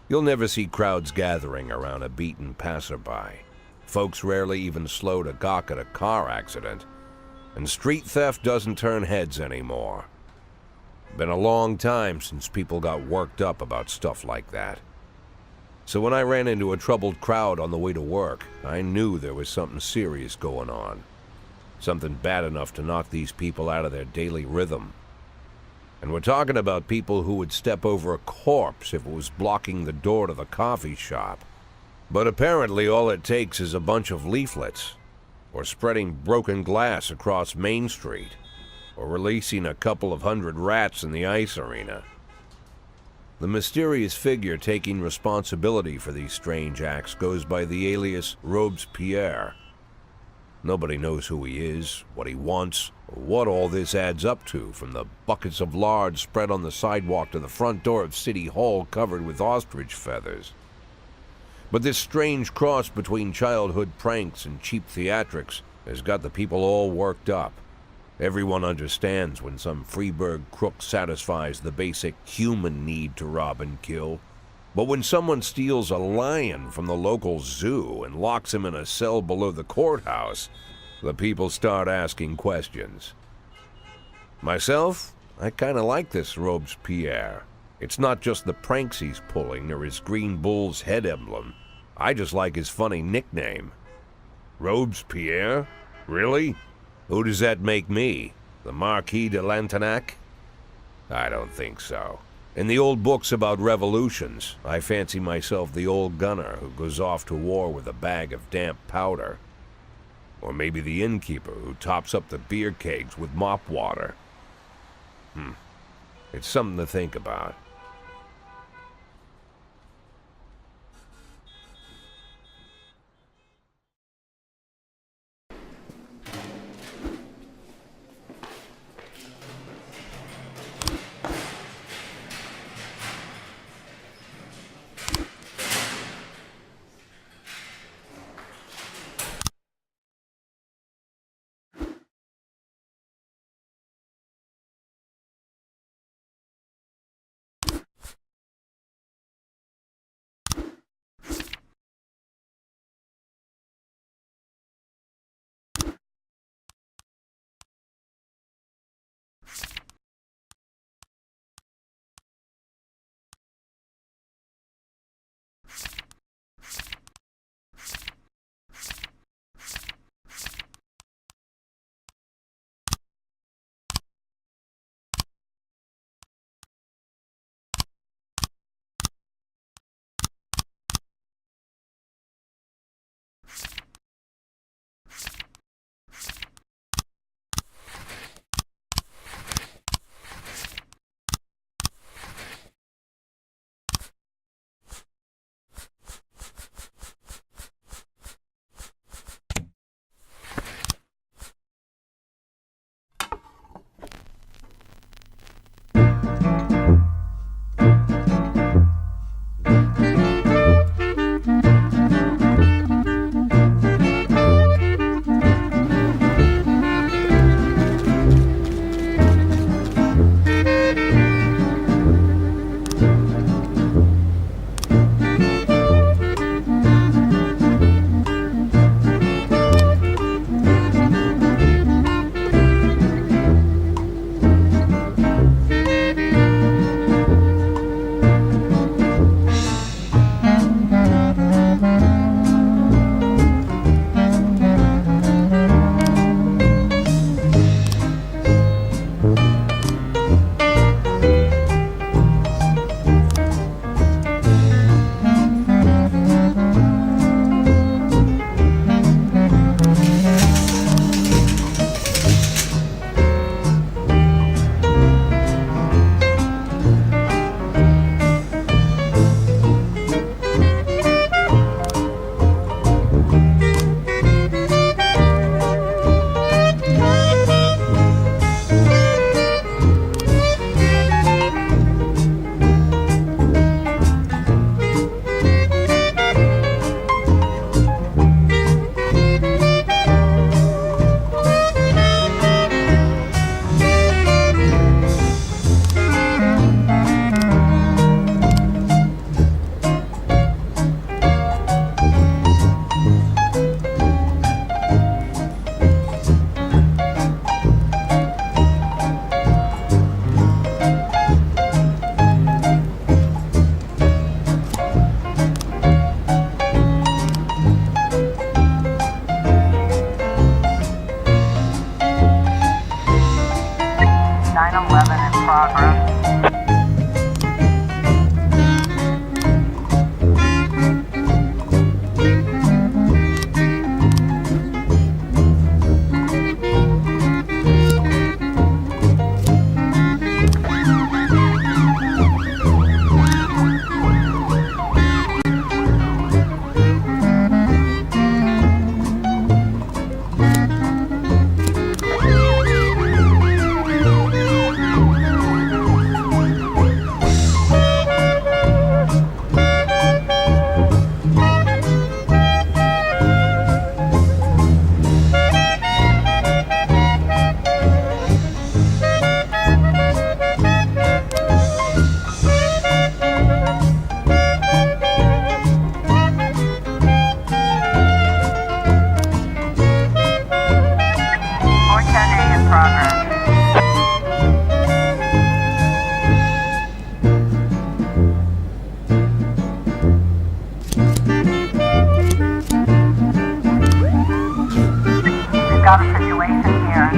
You'll never see crowds gathering around a beaten passerby. Folks rarely even slow to gawk at a car accident. And street theft doesn't turn heads anymore. Been a long time since people got worked up about stuff like that. So when I ran into a troubled crowd on the way to work, I knew there was something serious going on. Something bad enough to knock these people out of their daily rhythm. And we're talking about people who would step over a corpse if it was blocking the door to the coffee shop. But apparently all it takes is a bunch of leaflets, or spreading broken glass across Main Street, or releasing a couple of hundred rats in the ice arena. The mysterious figure taking responsibility for these strange acts goes by the alias Robespierre. Nobody knows who he is, what he wants, or what all this adds up to, from the buckets of lard spread on the sidewalk to the front door of City Hall covered with ostrich feathers. But this strange cross between childhood pranks and cheap theatrics has got the people all worked up. Everyone understands when some Freeburg crook satisfies the basic human need to rob and kill. But when someone steals a lion from the local zoo and locks him in a cell below the courthouse, the people start asking questions. Myself, I kinda like this Robespierre. It's not just the pranks he's pulling or his green bull's head emblem. I just like his funny nickname. Robespierre? Really? Who does that make me? The Marquis de Lantenac? I don't think so. In the old books about revolutions, I fancy myself the old gunner who goes off to war with a bag of damp powder. Or maybe the innkeeper who tops up the beer kegs with mop water. It's something to think about. got a situation here.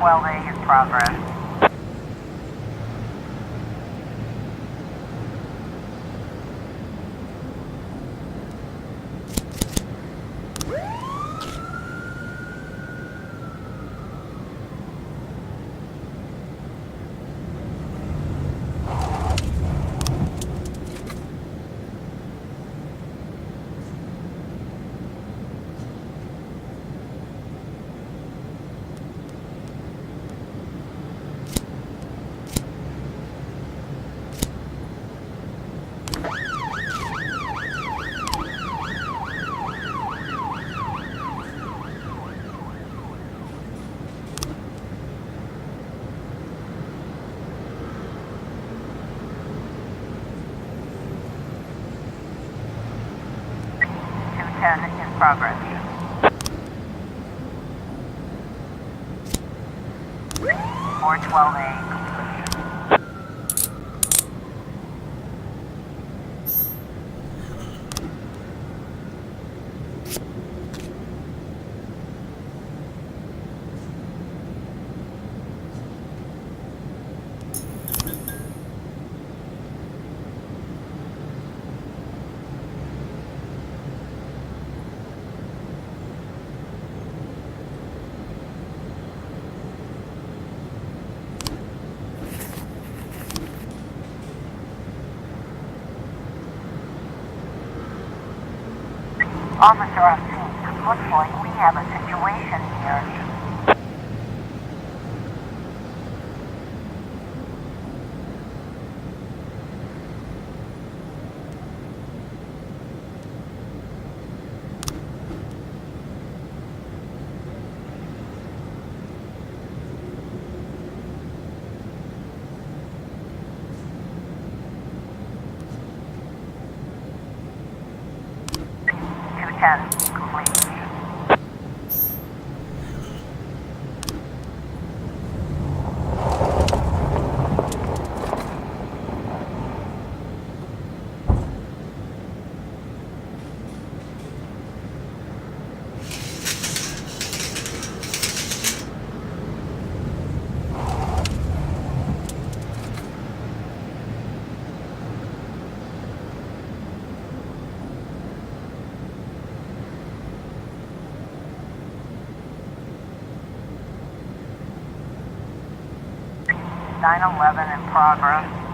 A in progress. In progress. 412A completion. Officer on scene, looks like we have a situation here. Complete. 911 in progress.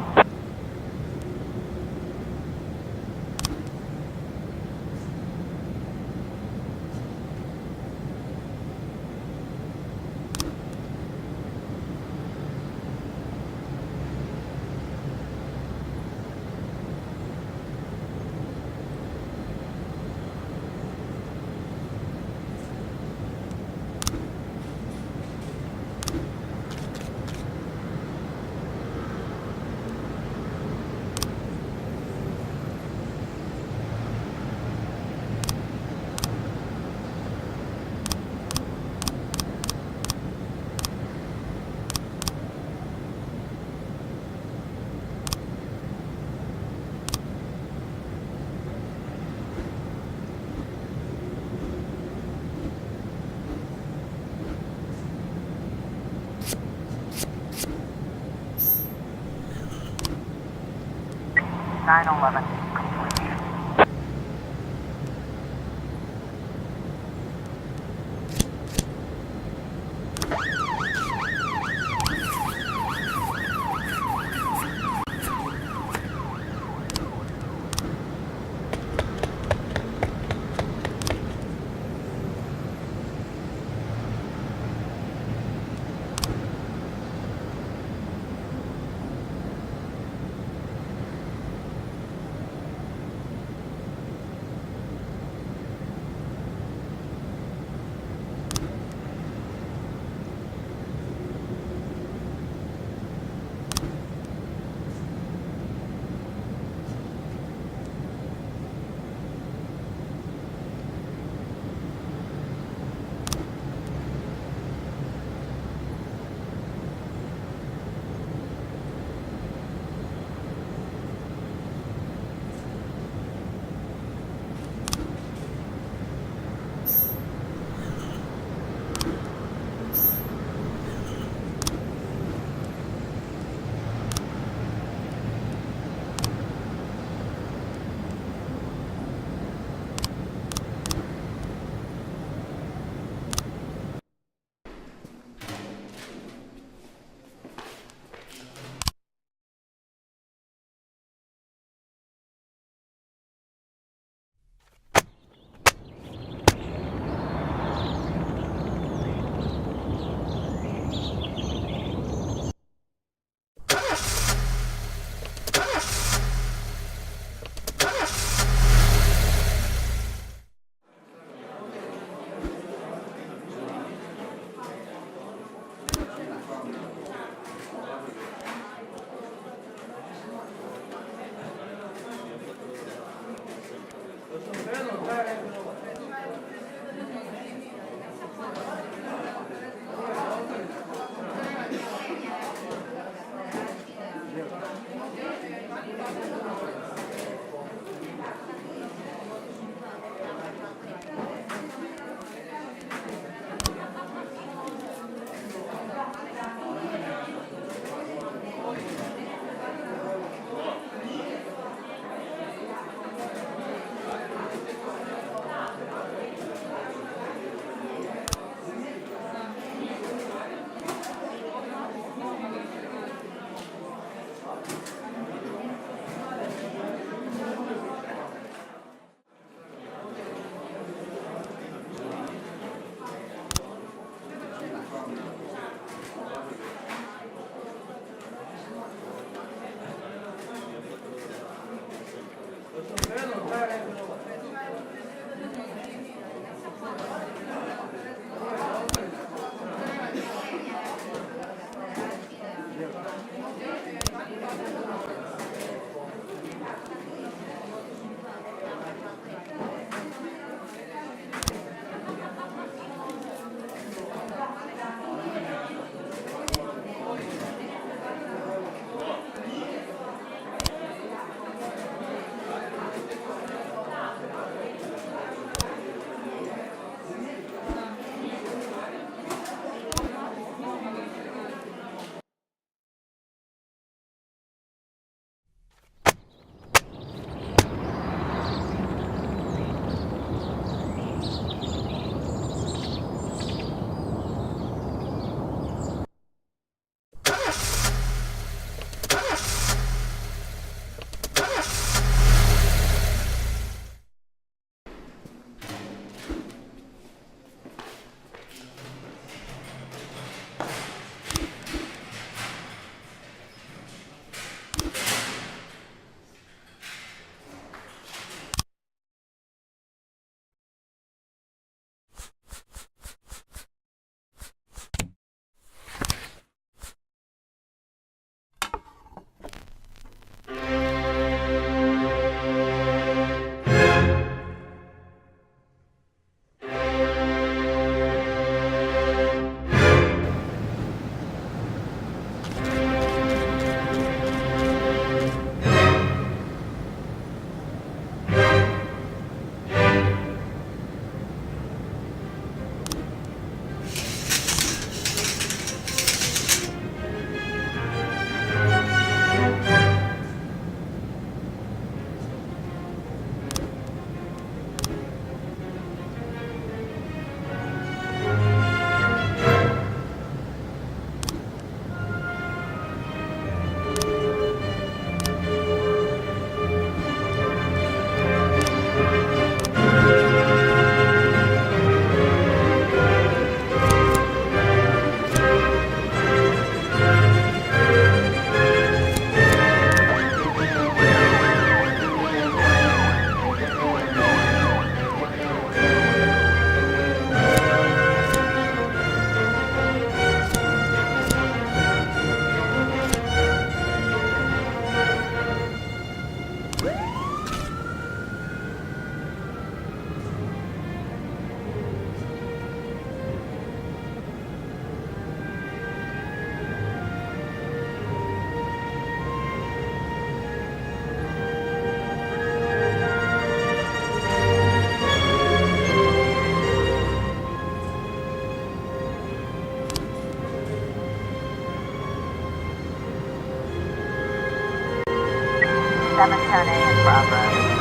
710A in progress.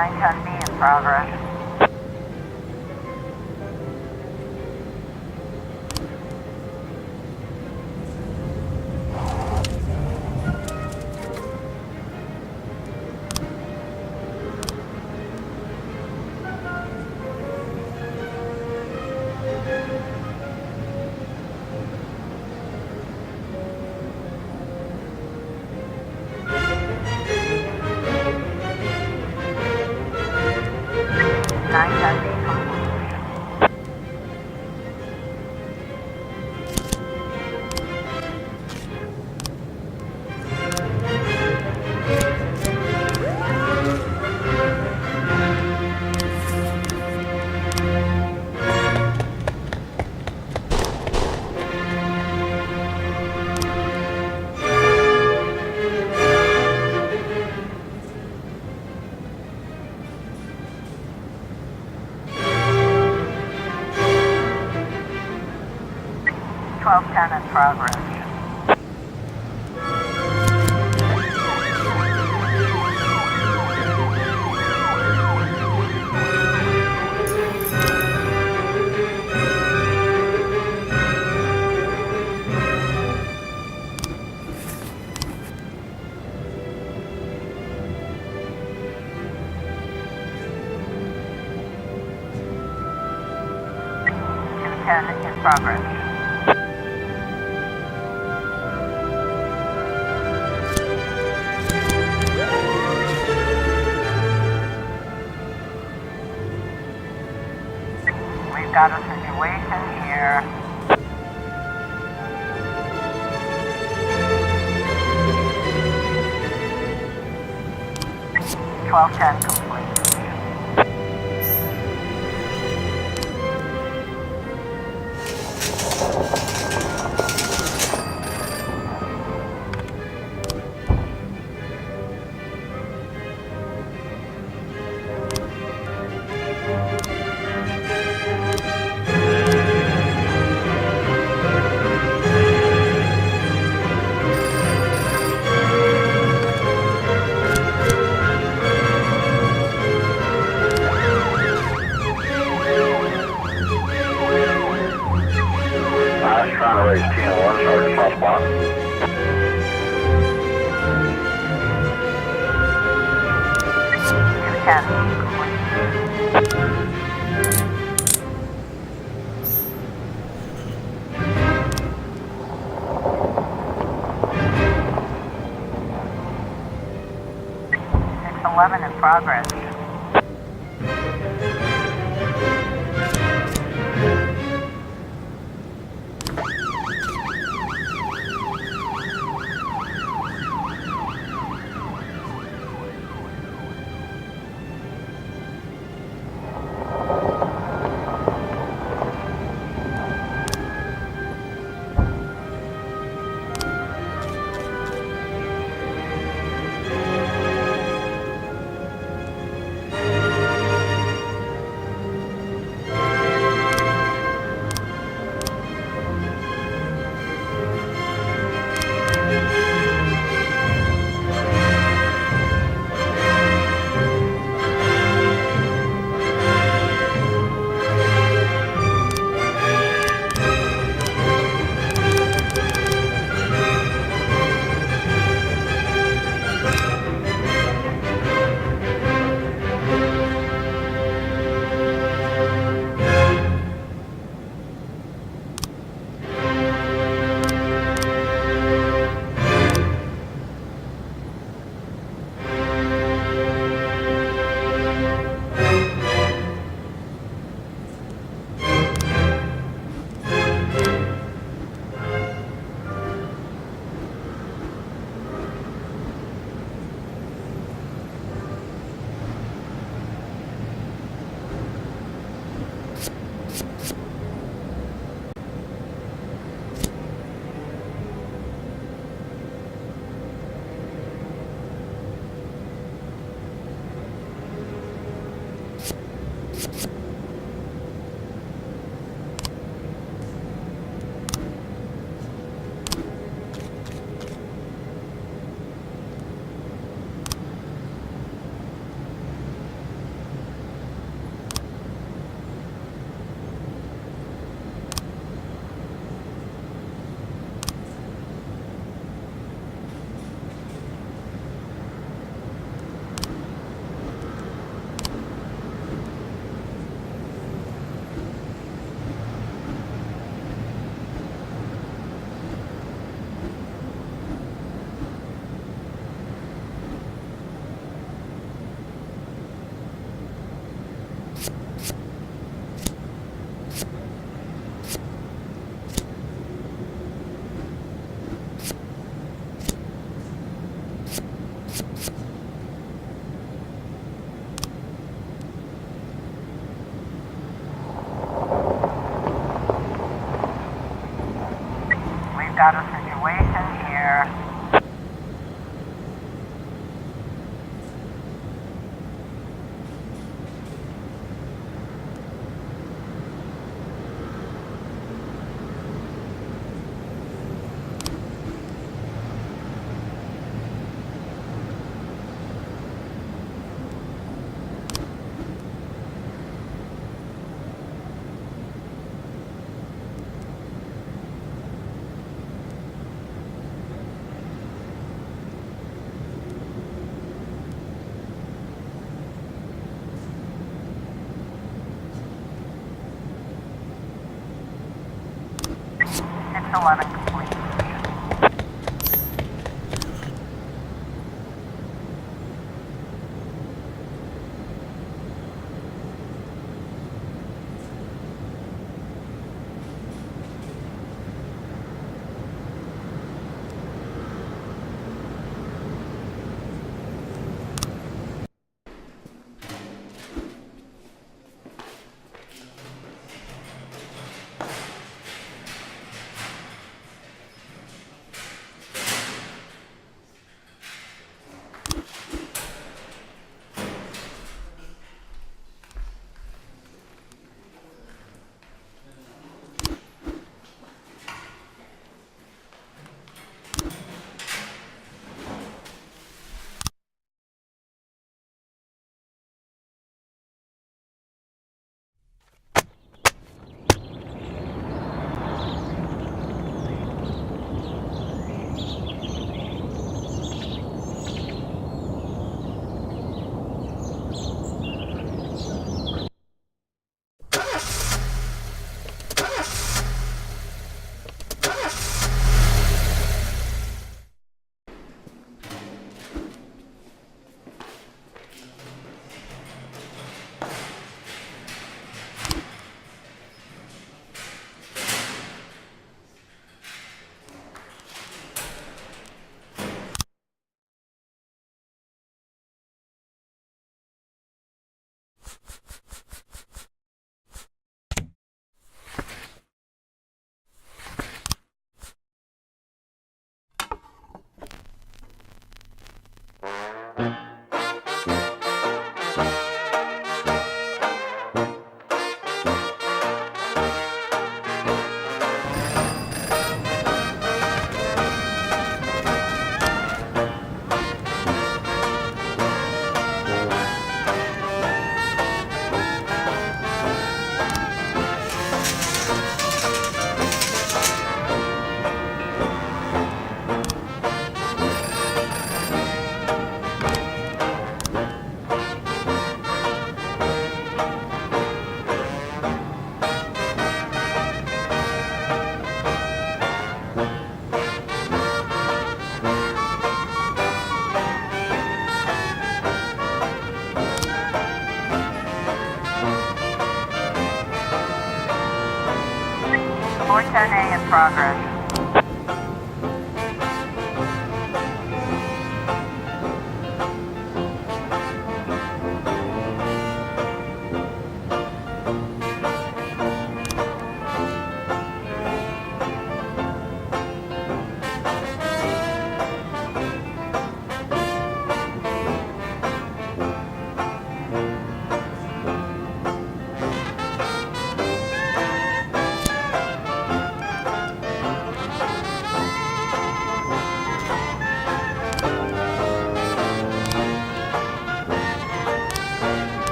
910B in progress. In progress. In progress. We've got a situation here. (1210) complete. In progress. we've got a situation here. It's 11 complete.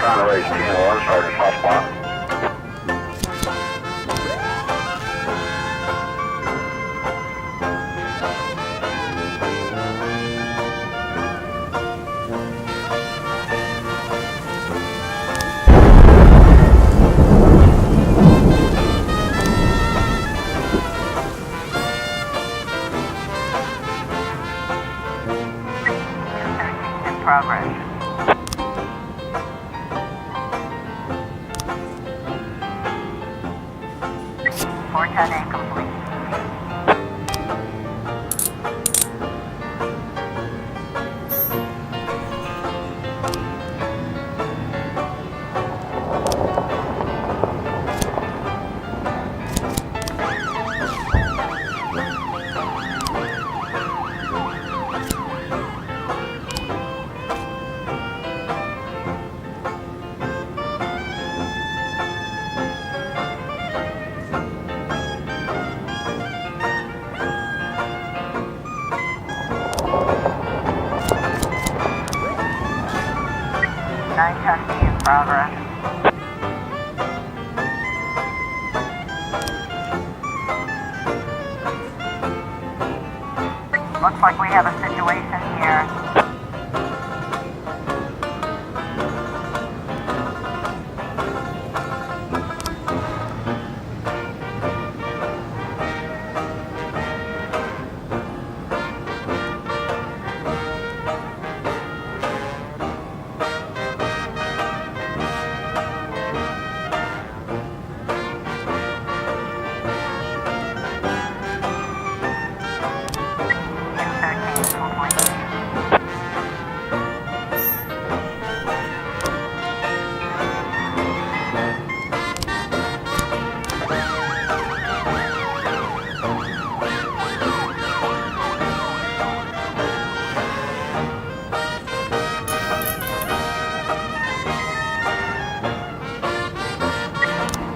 trying to raise 10-1, Sergeant Hotspot. Progress. 410A complete. In progress. Looks like we have a situation here.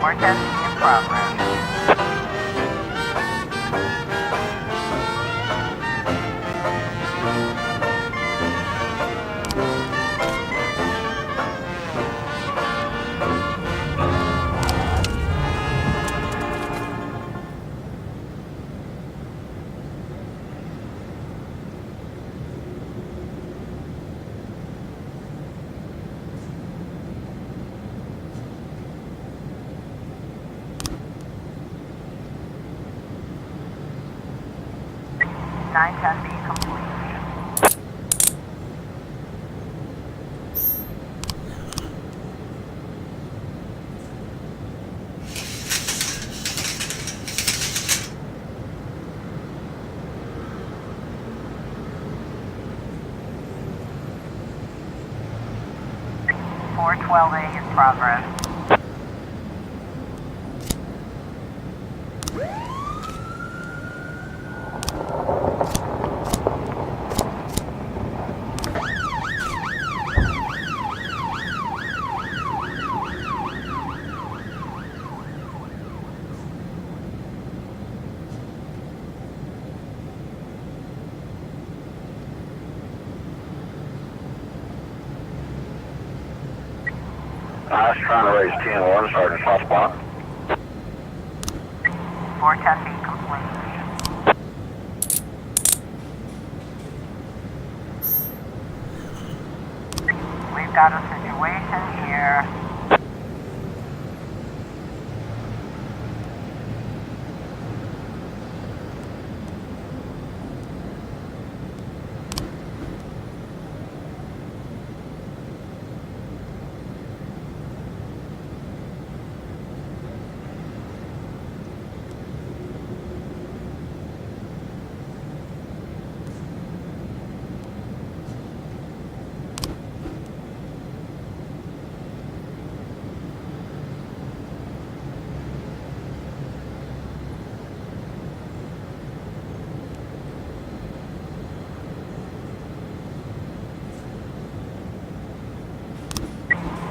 We're testing in progress. Nine 10B complete. Four 12A in progress. I was trying to raise 10-1, Sergeant Hotspot. 410B complete. We've got a situation here.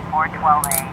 Four 12A